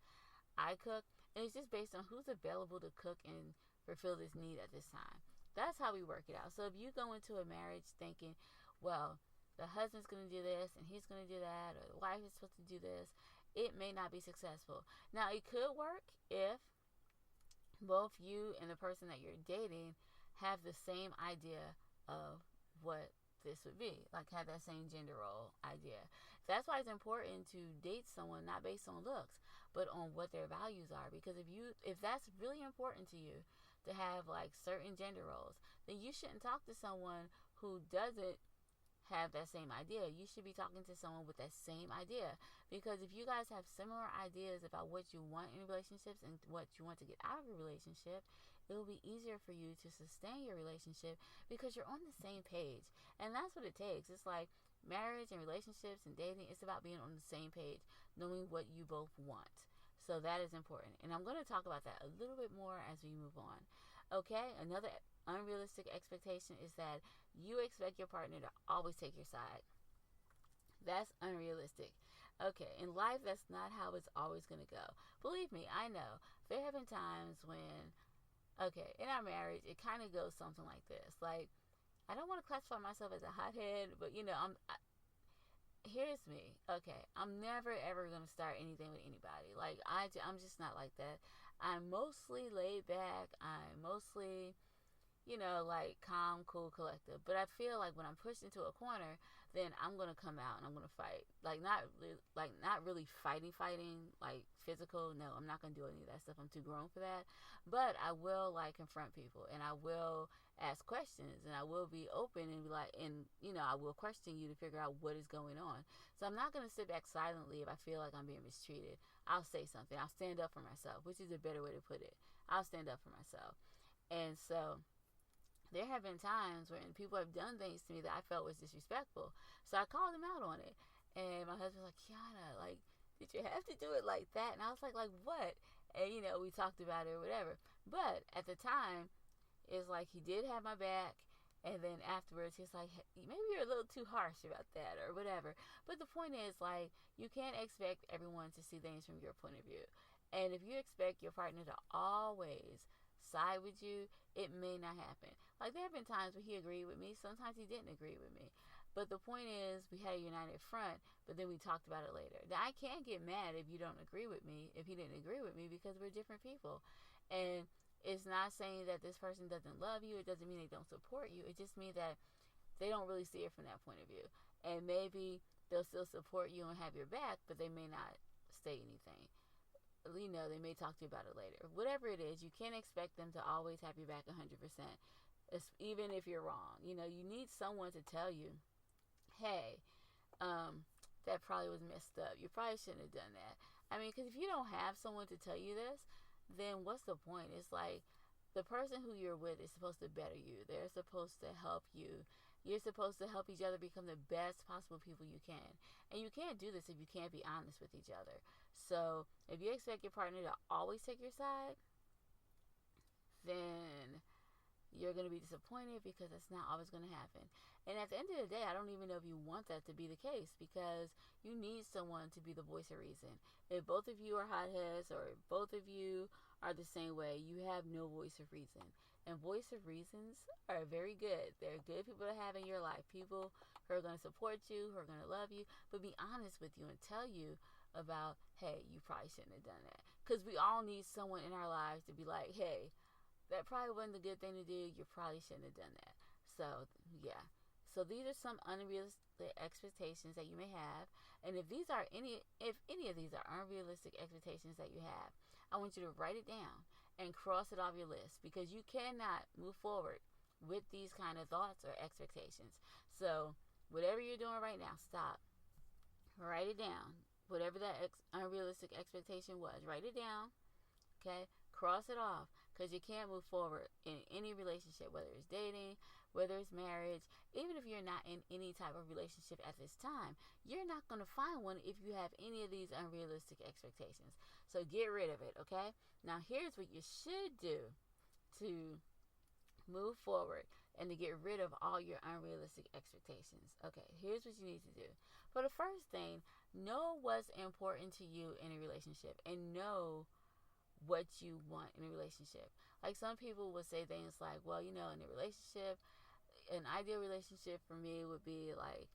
I cook, and it's just based on who's available to cook and fulfill this need at this time. That's how we work it out. So if you go into a marriage thinking, well, the husband's going to do this and he's going to do that, or the wife is supposed to do this, it may not be successful. Now, it could work if both you and the person that you're dating have the same idea of what this would be, like have that same gender role idea. That's why it's important to date someone not based on looks, but on what their values are. Because if that's really important to you to have like certain gender roles, then you shouldn't talk to someone who doesn't have that same idea. You should be talking to someone with that same idea, because if you guys have similar ideas about what you want in relationships and what you want to get out of a relationship, it will be easier for you to sustain your relationship because you're on the same page. And that's what it takes. It's like marriage and relationships and dating, it's about being on the same page, knowing what you both want. So that is important. And I'm going to talk about that a little bit more as we move on. Okay, another unrealistic expectation is that you expect your partner to always take your side. That's unrealistic. Okay, in life, that's not how it's always going to go. Believe me, I know. There have been times when, okay, in our marriage, it kind of goes something like this. Like, I don't want to classify myself as a hothead, but here's me. Okay, I'm never ever going to start anything with anybody. Like, I'm just not like that. I'm mostly laid back. I'm mostly, like calm, cool, collective. But I feel like when I'm pushed into a corner, then I'm gonna come out and I'm gonna fight. Like not really fighting, like physical. No, I'm not gonna do any of that stuff. I'm too grown for that. But I will like confront people, and I will ask questions, and I will be open and be like, and I will question you to figure out what is going on. So I'm not gonna sit back silently if I feel like I'm being mistreated. I'll say something. I'll stand up for myself, which is a better way to put it. I'll stand up for myself. And so there have been times when people have done things to me that I felt was disrespectful. So I called them out on it. And my husband was like, Kiana, like, did you have to do it like that? And I was like what? And, we talked about it or whatever. But at the time, it's like he did have my back. And then afterwards, he's like, hey, maybe you're a little too harsh about that or whatever. But the point is, like, you can't expect everyone to see things from your point of view. And if you expect your partner to always side with you, it may not happen. Like, there have been times where he agreed with me, sometimes he didn't agree with me. But the point is, we had a united front, but then we talked about it later. Now, I can't get mad if you don't agree with me, if he didn't agree with me, because we're different people. And it's not saying that this person doesn't love you. It doesn't mean they don't support you. It just means that they don't really see it from that point of view. And maybe they'll still support you and have your back, but they may not say anything. They may talk to you about it later. Whatever it is, you can't expect them to always have your back 100%, even if you're wrong. You need someone to tell you, hey, that probably was messed up. You probably shouldn't have done that. I mean, because if you don't have someone to tell you this, then what's the point? It's like the person who you're with is supposed to better you. They're supposed to help you. You're supposed to help each other become the best possible people you can. And you can't do this if you can't be honest with each other. So if you expect your partner to always take your side, then you're going to be disappointed because it's not always going to happen. And at the end of the day, I don't even know if you want that to be the case, because you need someone to be the voice of reason. If both of you are hotheads, or if both of you are the same way, you have no voice of reason. And voice of reasons are very good. They're good people to have in your life. People who are going to support you, who are going to love you, but be honest with you and tell you about, hey, you probably shouldn't have done that. Because we all need someone in our lives to be like, hey, that probably wasn't a good thing to do. You probably shouldn't have done that. So, yeah. So these are some unrealistic expectations that you may have. And if any of these are unrealistic expectations that you have, I want you to write it down and cross it off your list, because you cannot move forward with these kind of thoughts or expectations. So whatever you're doing right now, stop. Write it down. Whatever that unrealistic expectation was, write it down. Okay? Cross it off, because you can't move forward in any relationship, whether it's dating, whether it's marriage. Even if you're not in any type of relationship at this time, you're not going to find one if you have any of these unrealistic expectations. So get rid of it, okay? Now here's what you should do to move forward and to get rid of all your unrealistic expectations. Okay, here's what you need to do. For the first thing, know what's important to you in a relationship, and know what you want in a relationship. Like, some people would say things like, well, in a relationship, an ideal relationship for me would be like,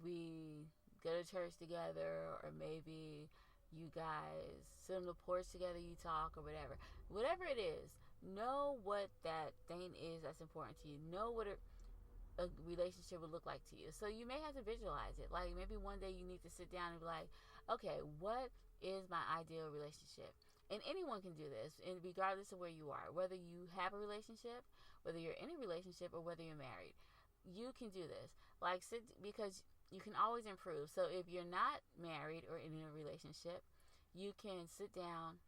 we go to church together, or maybe you guys sit on the porch together, you talk, or whatever it is. Know what that thing is that's important to you. Know what a relationship would look like to you. So you may have to visualize it. Like, maybe one day you need to sit down and be like, okay, what is my ideal relationship? And anyone can do this, and regardless of where you are, whether you have a relationship, whether you're in a relationship, or whether you're married, you can do this. Like, because you can always improve. So if you're not married or in a relationship, you can sit down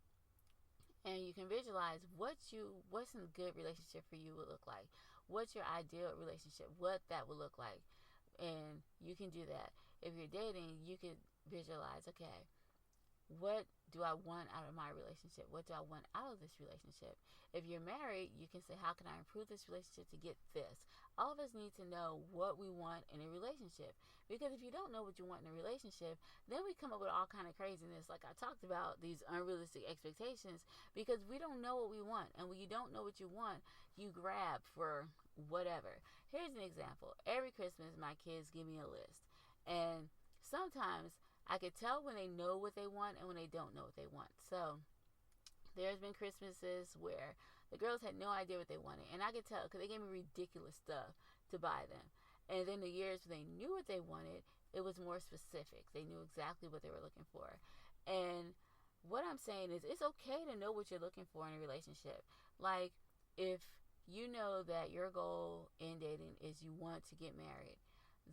and you can visualize what's a good relationship for you would look like. What's your ideal relationship? What that would look like. And you can do that. If you're dating, you can visualize, okay, what do I want out of my relationship? What do I want out of this relationship? If you're married, you can say, how can I improve this relationship to get this? All of us need to know what we want in a relationship. Because if you don't know what you want in a relationship, then we come up with all kind of craziness. Like I talked about, these unrealistic expectations, because we don't know what we want. And when you don't know what you want, you grab for whatever. Here's an example. Every Christmas, my kids give me a list. And sometimes I could tell when they know what they want and when they don't know what they want. So there's been Christmases where the girls had no idea what they wanted, and I could tell because they gave me ridiculous stuff to buy them. And then the years when they knew what they wanted, it was more specific. They knew exactly what they were looking for. And what I'm saying is, it's okay to know what you're looking for in a relationship. Like, if you know that your goal in dating is you want to get married,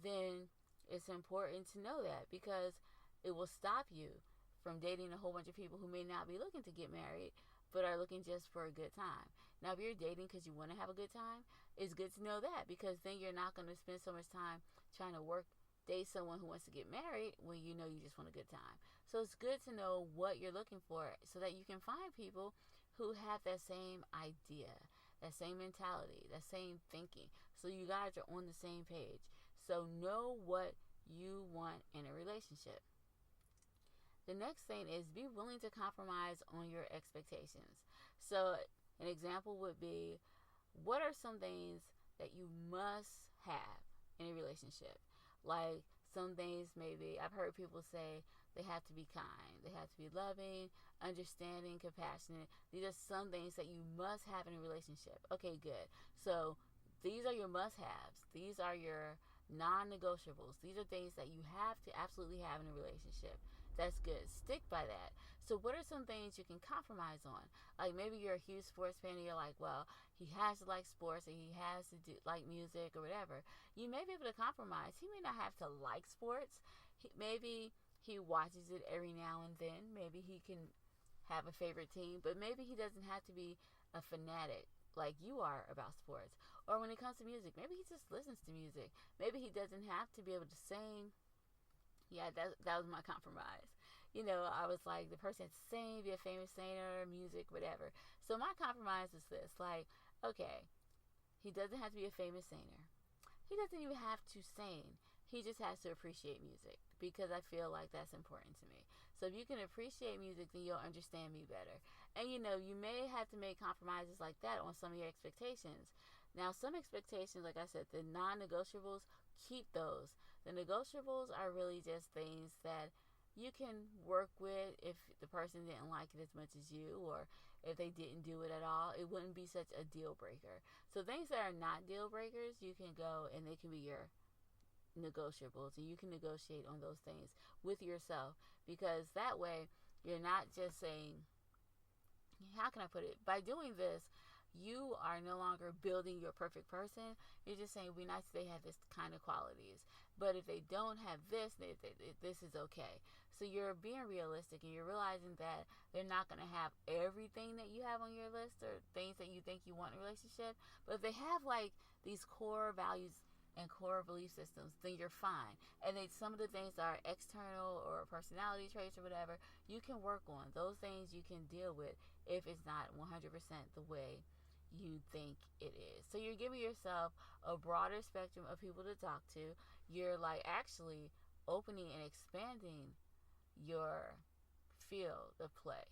then it's important to know that, because it will stop you from dating a whole bunch of people who may not be looking to get married, but are looking just for a good time. Now, if you're dating because you want to have a good time, it's good to know that, because then you're not going to spend so much time trying to date someone who wants to get married when you know you just want a good time. So it's good to know what you're looking for, so that you can find people who have that same idea, that same mentality, that same thinking. So you guys are on the same page. So know what you want in a relationship. The next thing is, be willing to compromise on your expectations. So an example would be, what are some things that you must have in a relationship? Like, some things, maybe I've heard people say they have to be kind, they have to be loving, understanding, compassionate. These are some things that you must have in a relationship. Okay, good. So these are your must-haves. These are your non-negotiables. These are things that you have to absolutely have in a relationship. That's good. Stick by that. So what are some things you can compromise on? Like, maybe you're a huge sports fan and you're like, well, he has to like sports and he has to like music or whatever. You may be able to compromise. He may not have to like sports. Maybe he watches it every now and then. Maybe he can have a favorite team, but maybe he doesn't have to be a fanatic like you are about sports. Or when it comes to music, maybe he just listens to music. Maybe he doesn't have to be able to sing. Yeah, that was my compromise. I was like, the person had to sing, be a famous singer, music, whatever. So my compromise is this, like, okay, he doesn't have to be a famous singer. He doesn't even have to sing. He just has to appreciate music, because I feel like that's important to me. So if you can appreciate music, then you'll understand me better. And you may have to make compromises like that on some of your expectations. Now, some expectations, like I said, the non-negotiables, keep those. The negotiables are really just things that you can work with. If the person didn't like it as much as you, or if they didn't do it at all, it wouldn't be such a deal breaker. So things that are not deal breakers, you can go and they can be your negotiables, and you can negotiate on those things with yourself, because that way you're not just saying, how can I put it, by doing this you are no longer building your perfect person. You're just saying, we nice if they have this kind of qualities, but if they don't have this, this is okay. So you're being realistic, and you're realizing that they're not going to have everything that you have on your list, or things that you think you want in a relationship. But if they have like these core values and core belief systems, then you're fine. And then some of the things that are external or personality traits or whatever, you can work on. Those things you can deal with if it's not 100% the way you think it is. So you're giving yourself a broader spectrum of people to talk to. You're like actually opening and expanding your field of play,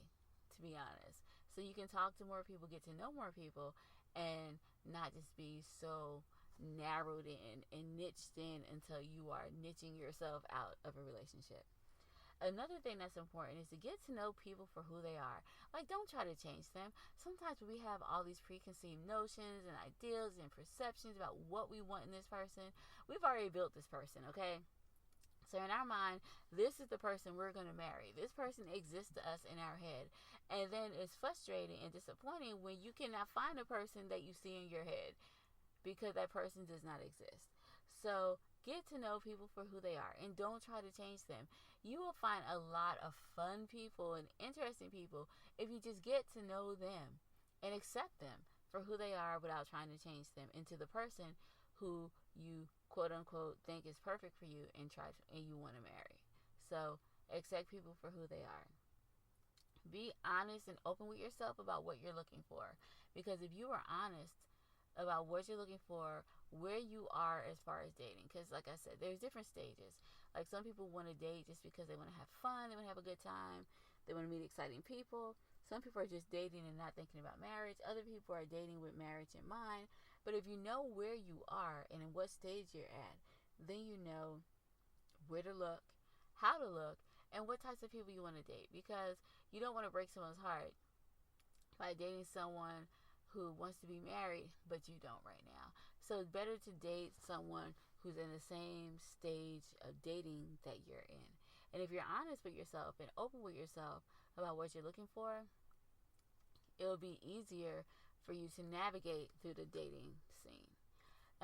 to be honest. So you can talk to more people, get to know more people, and not just be so narrowed in and niched in until you are niching yourself out of a relationship. Another thing that's important is to get to know people for who they are. Like, don't try to change them. Sometimes we have all these preconceived notions and ideas and perceptions about what we want in this person. We've already built this person, okay? So in our mind, this is the person we're going to marry. This person exists to us in our head. And then it's frustrating and disappointing when you cannot find a person that you see in your head, because that person does not exist. So get to know people for who they are, and don't try to change them. You will find a lot of fun people and interesting people if you just get to know them and accept them for who they are without trying to change them into the person who you quote unquote think is perfect for you and you want to marry. So accept people for who they are. Be honest and open with yourself about what you're looking for, because if you are honest about what you're looking for, where you are as far as dating, because like I said, there's different stages. Like, some people want to date just because they want to have fun, they want to have a good time, they want to meet exciting people. Some people are just dating and not thinking about marriage. Other people are dating with marriage in mind. But if you know where you are and in what stage you're at, then you know where to look, how to look, and what types of people you want to date, because you don't want to break someone's heart by dating someone who wants to be married, but you don't right now. So it's better to date someone who's in the same stage of dating that you're in. And if you're honest with yourself and open with yourself about what you're looking for, it'll be easier for you to navigate through the dating scene.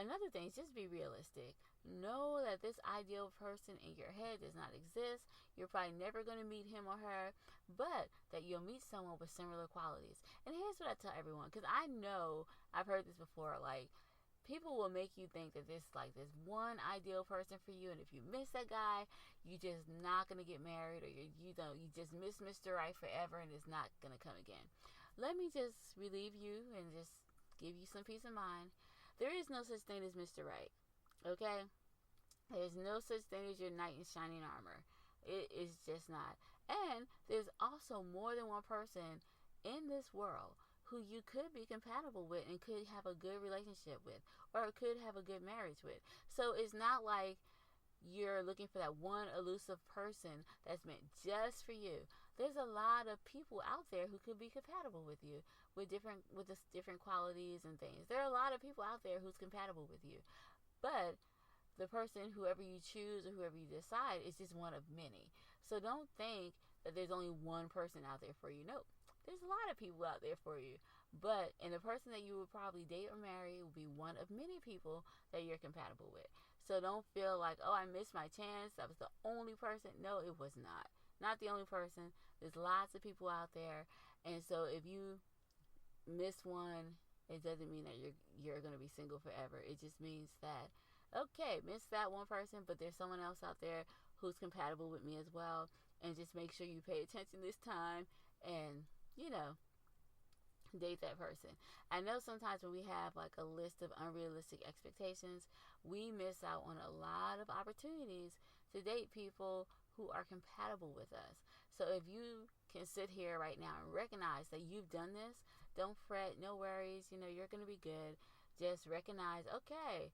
Another thing is just be realistic. Know that this ideal person in your head does not exist. You're probably never going to meet him or her, but that you'll meet someone with similar qualities. And here's what I tell everyone, because I know I've heard this before, like, people will make you think that this one ideal person for you, and if you miss that guy, you just not going to get married, or you just miss Mr. Right forever and it's not going to come again. Let me just relieve you and just give you some peace of mind. There is no such thing as Mr. Right. Okay? There's no such thing as your knight in shining armor. It is just not. And there's also more than one person in this world who you could be compatible with and could have a good relationship with, or could have a good marriage with. So it's not like you're looking for that one elusive person that's meant just for you. There's a lot of people out there who could be compatible with you with different qualities and things. There are a lot of people out there who's compatible with you. But the person, whoever you choose or whoever you decide, is just one of many. So don't think that there's only one person out there for you. No, there's a lot of people out there for you. And the person that you would probably date or marry will be one of many people that you're compatible with. So don't feel like, oh, I missed my chance, that was the only person. No, it was not. not the only person. There's lots of people out there, and so if you miss one, it doesn't mean that you're going to be single forever. It just means that, okay, miss that one person, but there's someone else out there who's compatible with me as well. And just make sure you pay attention this time and, you know, date that person. I know sometimes when we have like a list of unrealistic expectations, we miss out on a lot of opportunities to date people who are compatible with us. So if you can sit here right now and recognize that you've done this, don't fret, no worries, you're going to be good. Just recognize, okay,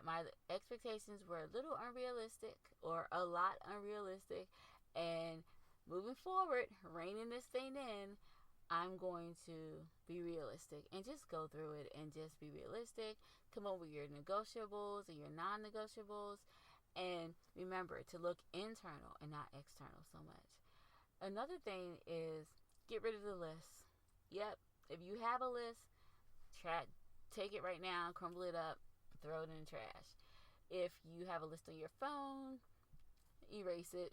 my expectations were a little unrealistic or a lot unrealistic, and moving forward, reining this thing in, I'm going to be realistic and just go through it and just be realistic. Come up with your negotiables and your non-negotiables, and remember to look internal and not external so much. Another thing is get rid of the list. Yep, if you have a list, take it right now, crumble it up, throw it in the trash. If you have a list on your phone, erase it.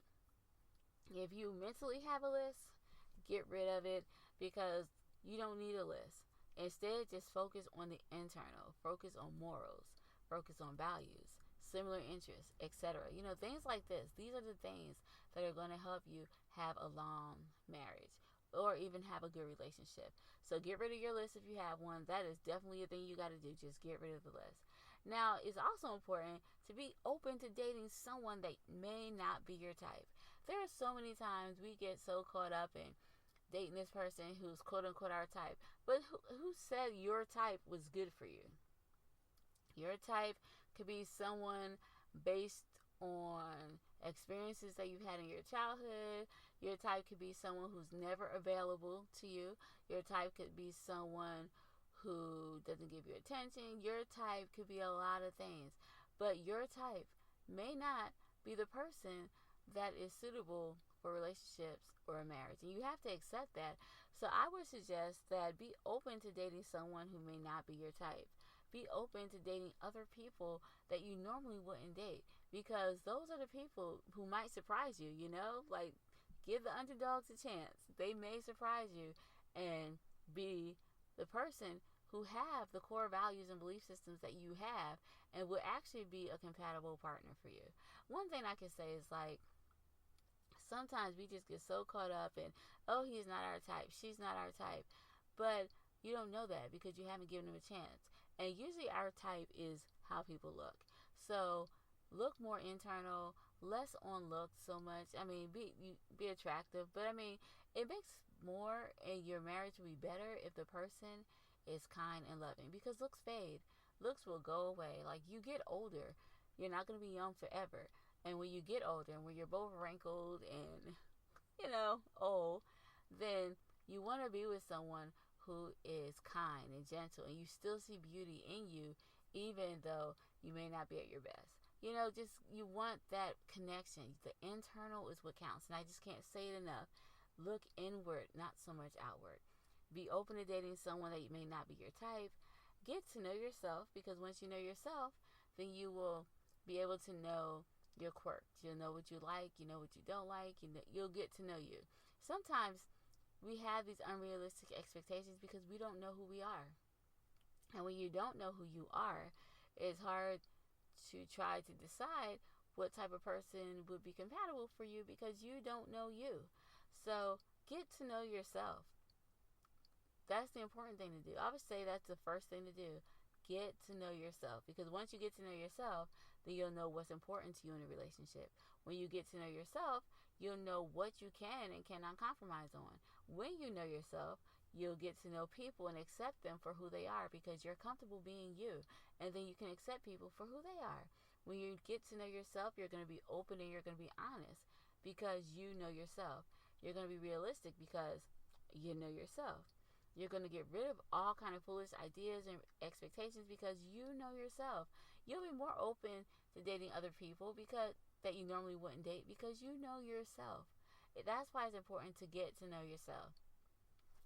If you mentally have a list, get rid of it, because you don't need a list. Instead, just focus on the internal. Focus on morals. Focus on values, similar interests, etc. Things like this. These are the things that are going to help you have a long marriage or even have a good relationship. So get rid of your list if you have one. That is definitely a thing you got to do. Just get rid of the list. Now, it's also important to be open to dating someone that may not be your type. There are so many times we get so caught up in dating this person who's quote unquote our type. But who said your type was good for you? Your type could be someone based on experiences that you've had in your childhood. Your type could be someone who's never available to you. Your type could be someone who doesn't give you attention. Your type could be a lot of things. But your type may not be the person that is suitable for relationships or a marriage. And you have to accept that. So I would suggest that be open to dating someone who may not be your type. Be open to dating other people that you normally wouldn't date, because those are the people who might surprise you, Like, give the underdogs a chance. They may surprise you and be the person who have the core values and belief systems that you have and will actually be a compatible partner for you. One thing I can say is, like, sometimes we just get so caught up in, oh, he's not our type, she's not our type. But you don't know that because you haven't given them a chance. And usually our type is how people look. So look more internal, less on looks so much. I mean, be attractive, but I mean, it makes more, and your marriage will be better if the person is kind and loving, because looks fade. Looks will go away. Like, you get older, you're not going to be young forever. And when you get older, and when you're both wrinkled and, old, then you want to be with someone who is kind and gentle, and you still see beauty in you, even though you may not be at your best. You want that connection. The internal is what counts, and I just can't say it enough. Look inward, not so much outward. Be open to dating someone that may not be your type. Get to know yourself, because once you know yourself, then you will be able to know your quirks. You'll know what you like, you know what you don't like, you'll get to know you. Sometimes we have these unrealistic expectations because we don't know who we are. And when you don't know who you are, it's hard to try to decide what type of person would be compatible for you, because you don't know you. So get to know yourself. That's the important thing to do. I would say that's the first thing to do. Get to know yourself, because once you get to know yourself, then you'll know what's important to you in a relationship. When you get to know yourself, you'll know what you can and cannot compromise on. When you know yourself, you'll get to know people and accept them for who they are, because you're comfortable being you, and then you can accept people for who they are. When you get to know yourself, you're going to be open and you're going to be honest, because you know yourself. You're going to be realistic because you know yourself. You're going to get rid of all kind of foolish ideas and expectations because you know yourself. You'll be more open to dating other people because that you normally wouldn't date, because you know yourself. That's why it's important to get to know yourself.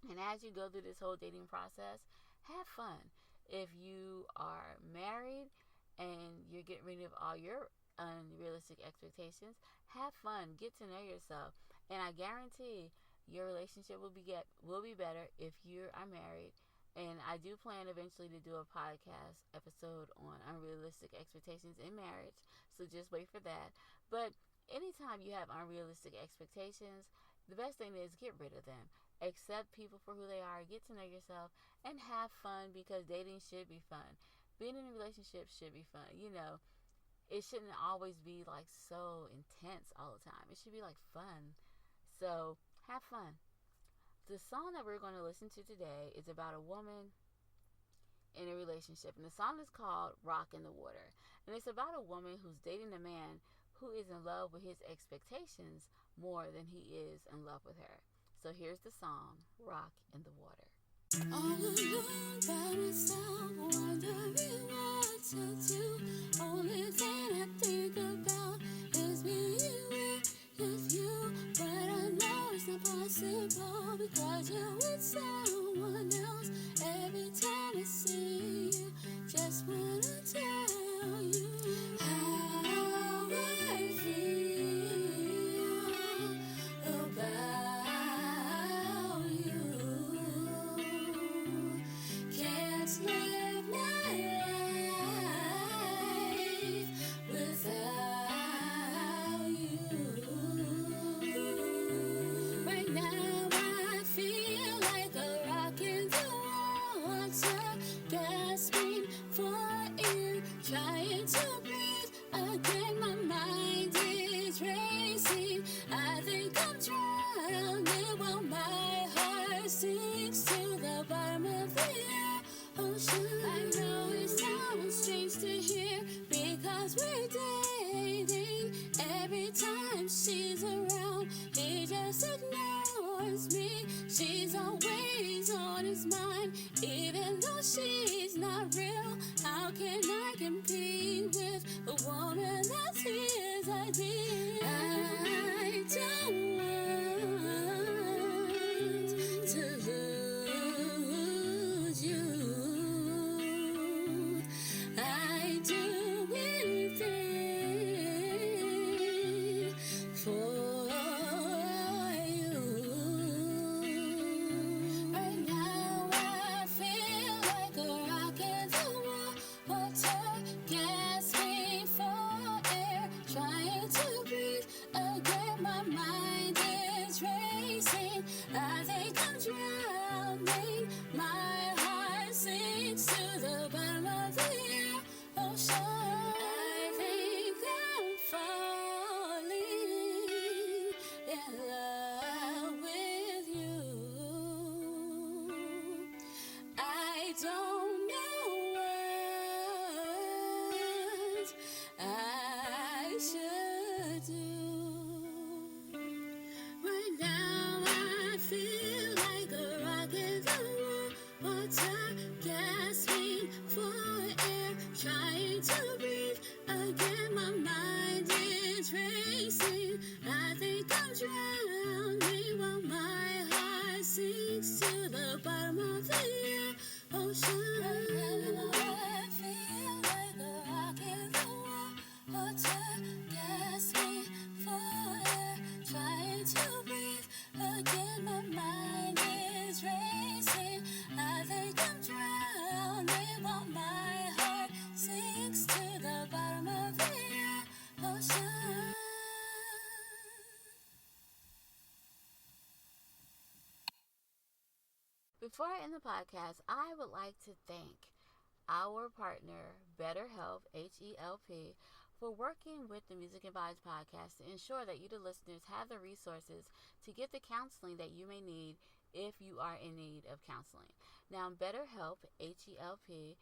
And as you go through this whole dating process, have fun. If you are married and you're getting rid of all your unrealistic expectations, have fun. Get to know yourself. And I guarantee your relationship will be better if you are married. And I do plan eventually to do a podcast episode on unrealistic expectations in marriage. So just wait for that. But anytime you have unrealistic expectations, the best thing is get rid of them. Accept people for who they are, get to know yourself, and have fun, because dating should be fun. Being in a relationship should be fun. It shouldn't always be like so intense all the time. It should be like fun. So have fun. The song that we're going to listen to today is about a woman in a relationship, and the song is called Rock in the Water. And it's about a woman who's dating a man who is in love with his expectations more than he is in love with her. So here's the song, Rock in the Water. All alone by myself, wondering what to do. Only thing I think about is being with you. But I know it's not possible, because you're with someone else. Every time I see you, just wanna tell you how I feel about you. Can't live my life without you. Right now I feel like a rock in the water, gasping for air, trying to breathe again. My mind is racing. I think I'm drowning while my heart sinks to the bottom of the ocean. I know it sounds strange to hear, because we're dating. Every time she's around, he just ignores me. She's always on his mind, even though she's not real. How can I compete with a woman that's his idea? I don't want to lose you. I do anything for you. Right now I feel like a rock in the water, gasping for air, trying to breathe again. My mind is racing. I think I'm drowning. My heart sinks to the bottom of the ocean. I think I'm falling in love with you. I don't know what I should do. Right now I feel like a rock in the water, gasping for air, trying to breathe again. My mind is racing. I think I'm drowning while my heart sinks to the bottom of the ocean. I feel like a rock in the water, gasping for air, trying to breathe again. My mind is racing. I think I'm drowning while my heart sinks to the bottom of the ocean. Before I end the podcast, I would like to thank our partner, BetterHelp, HELP, for working with the Music and Vibes podcast to ensure that you, the listeners, have the resources to get the counseling that you may need if you are in need of counseling. Now, BetterHelp, HELP,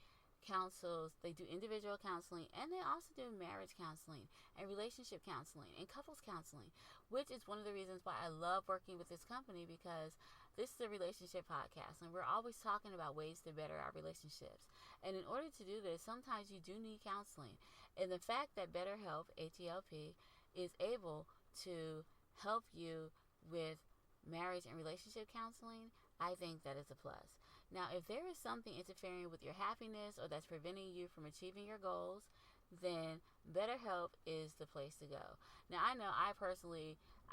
they do individual counseling, and they also do marriage counseling and relationship counseling and couples counseling, which is one of the reasons why I love working with this company, because this is a relationship podcast, and we're always talking about ways to better our relationships. And in order to do this, sometimes you do need counseling. And the fact that BetterHelp, HELP, is able to help you with marriage and relationship counseling, I think that is a plus. Now, if there is something interfering with your happiness or that's preventing you from achieving your goals, then BetterHelp is the place to go. Now, I know I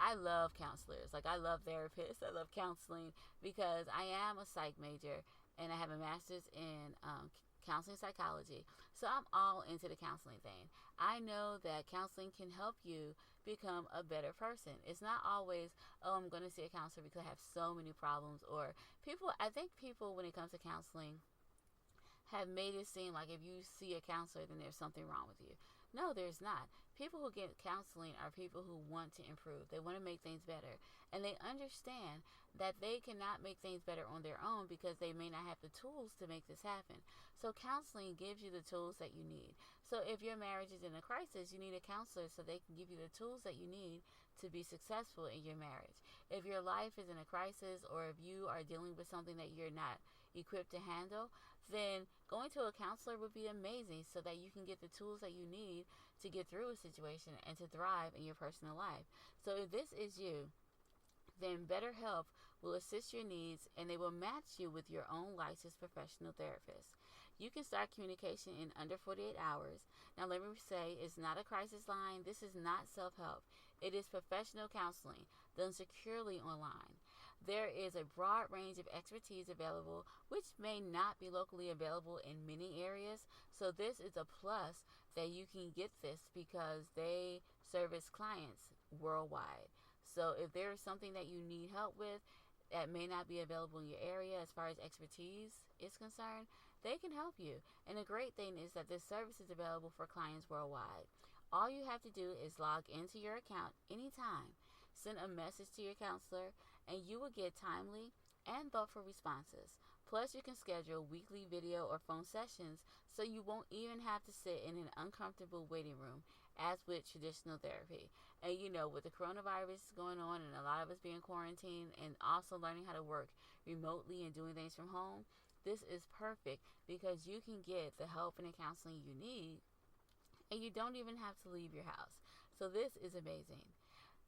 I love counselors. Like, I love therapists. I love counseling because I am a psych major and I have a master's in counseling psychology. So I'm all into the counseling thing. I know that counseling can help you become a better person. It's not always, oh, I'm going to see a counselor because I have so many problems. Or I think people, when it comes to counseling, have made it seem like if you see a counselor, then there's something wrong with you. No, there's not. People who get counseling are people who want to improve. They want to make things better. And they understand that they cannot make things better on their own because they may not have the tools to make this happen. So counseling gives you the tools that you need. So if your marriage is in a crisis, you need a counselor so they can give you the tools that you need to be successful in your marriage. If your life is in a crisis, or if you are dealing with something that you're not equipped to handle, then going to a counselor would be amazing so that you can get the tools that you need to get through a situation and to thrive in your personal life. So if this is you, then BetterHelp will assist your needs and they will match you with your own licensed professional therapist. You can start communication in under 48 hours. Now, let me say, it's not a crisis line. This is not self-help. It is professional counseling done securely online. There is a broad range of expertise available, which may not be locally available in many areas. So this is a plus that you can get this because they service clients worldwide. So if there is something that you need help with that may not be available in your area as far as expertise is concerned, they can help you. And the great thing is that this service is available for clients worldwide. All you have to do is log into your account anytime, send a message to your counselor, and you will get timely and thoughtful responses. Plus, you can schedule weekly video or phone sessions so you won't even have to sit in an uncomfortable waiting room as with traditional therapy. And with the coronavirus going on and a lot of us being quarantined and also learning how to work remotely and doing things from home, this is perfect because you can get the help and the counseling you need and you don't even have to leave your house. So this is amazing.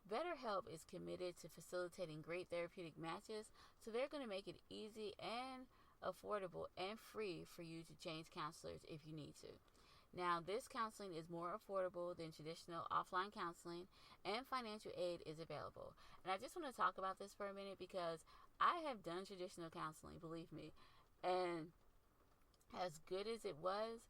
BetterHelp is committed to facilitating great therapeutic matches, so they're going to make it easy and affordable and free for you to change counselors if you need to. Now, this counseling is more affordable than traditional offline counseling, and financial aid is available. And I just want to talk about this for a minute because I have done traditional counseling, believe me, and as good as it was,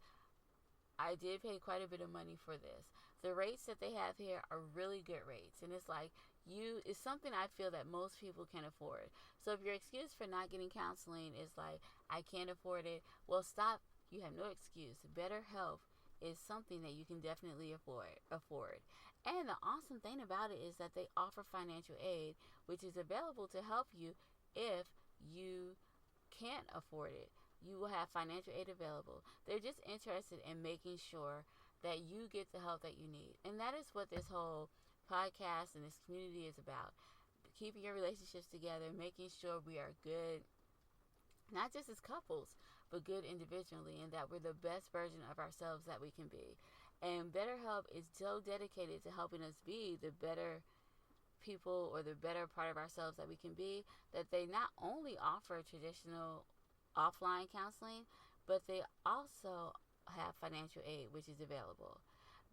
I did pay quite a bit of money for this. The rates that they have here are really good rates, and it's like it's something I feel that most people can afford. So if your excuse for not getting counseling is like, I can't afford it, well, stop. You have no excuse. BetterHelp is something that you can definitely afford. And the awesome thing about it is that they offer financial aid, which is available to help you if you can't afford it. You will have financial aid available. They're just interested in making sure that you get the help that you need. And that is what this whole podcast and this community is about. Keeping your relationships together, making sure we are good, not just as couples, but good individually, and that we're the best version of ourselves that we can be. And BetterHelp is so dedicated to helping us be the better people or the better part of ourselves that we can be, that they not only offer traditional offline counseling, but they also have financial aid, which is available.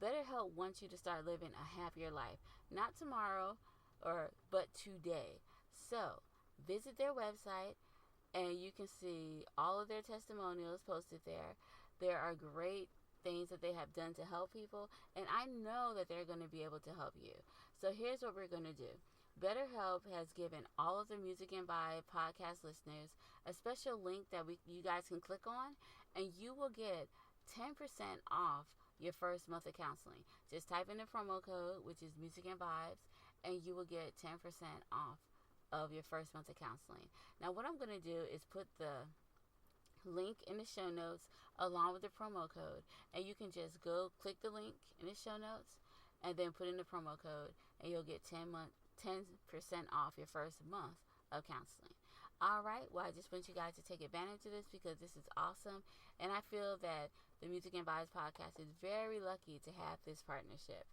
BetterHelp wants you to start living a happier life, not tomorrow, but today. So visit their website, and you can see all of their testimonials posted there. There are great things that they have done to help people, and I know that they're going to be able to help you. So here's what we're going to do. BetterHelp has given all of the Music and Vibe podcast listeners a special link that you guys can click on, and you will get 10% off your first month of counseling. Just type in the promo code, which is Music and Vibes, and you will get 10% off of your first month of counseling. Now, what I'm going to do is put the link in the show notes along with the promo code, and you can just go click the link in the show notes and then put in the promo code, and you'll get 10% off your first month of counseling. All right, well, I just want you guys to take advantage of this because this is awesome, and I feel that the Music and Vibes podcast is very lucky to have this partnership.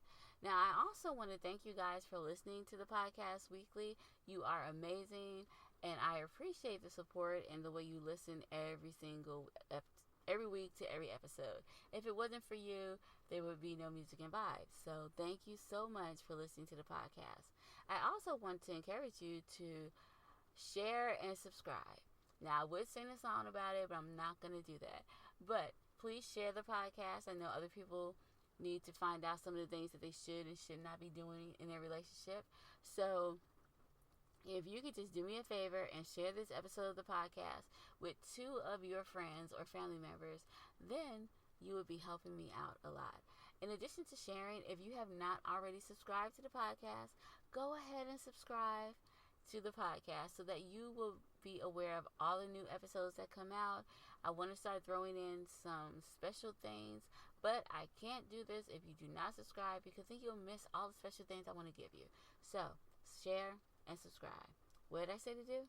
Now, I also want to thank you guys for listening to the podcast weekly. You are amazing, and I appreciate the support and the way you listen every week to every episode. If it wasn't for you, there would be no Music and Vibes. So thank you so much for listening to the podcast. I also want to encourage you to share and subscribe. Now, I would sing a song about it, but I'm not going to do that. But please share the podcast. I know other people need to find out some of the things that they should and should not be doing in their relationship. So, if you could just do me a favor and share this episode of the podcast with 2 of your friends or family members, then you would be helping me out a lot. In addition to sharing, if you have not already subscribed to the podcast, go ahead and subscribe to the podcast so that you will be aware of all the new episodes that come out. I want to start throwing in some special things, but I can't do this if you do not subscribe, because then you'll miss all the special things I want to give you. So, share and subscribe. What did I say to do?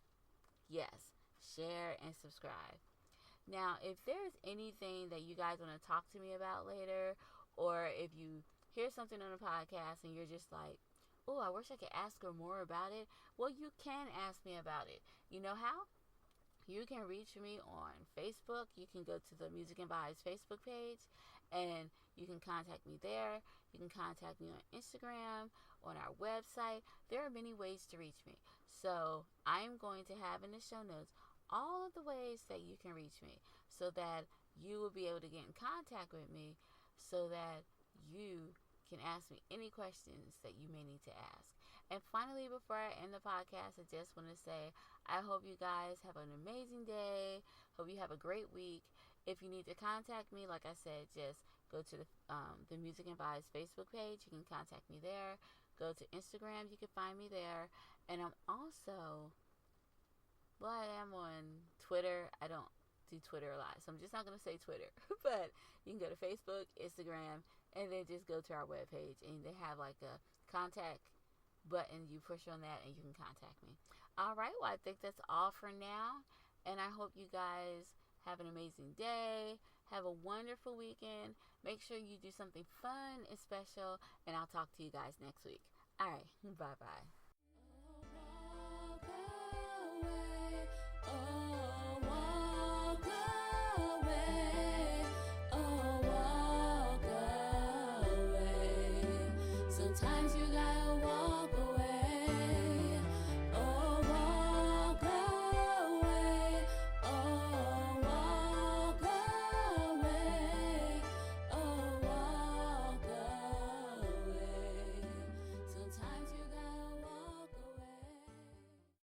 Yes, share and subscribe. Now, if there's anything that you guys want to talk to me about later, or if you hear something on a podcast and you're just like, oh, I wish I could ask her more about it, well, you can ask me about it. You know how? You can reach me on Facebook. You can go to the Music and Vibes Facebook page and you can contact me there. You can contact me on Instagram, on our website. There are many ways to reach me. So I'm going to have in the show notes all of the ways that you can reach me so that you will be able to get in contact with me so that you can ask me any questions that you may need to ask. And finally, before I end the podcast, I just want to say I hope you guys have an amazing day. Hope you have a great week. If you need to contact me, like I said, just go to the Music and Vibes Facebook page. You can contact me there. Go to Instagram. You can find me there. And I'm also, well, I am on Twitter. I don't do Twitter a lot, so I'm just not going to say Twitter. But you can go to Facebook, Instagram, and then just go to our webpage. And they have like a contact button. You push on that and you can contact me. All right, well, I think that's all for now. And I hope you guys have an amazing day. Have a wonderful weekend. Make sure you do something fun and special. And I'll talk to you guys next week. All right, bye-bye. Sometimes you gotta walk away.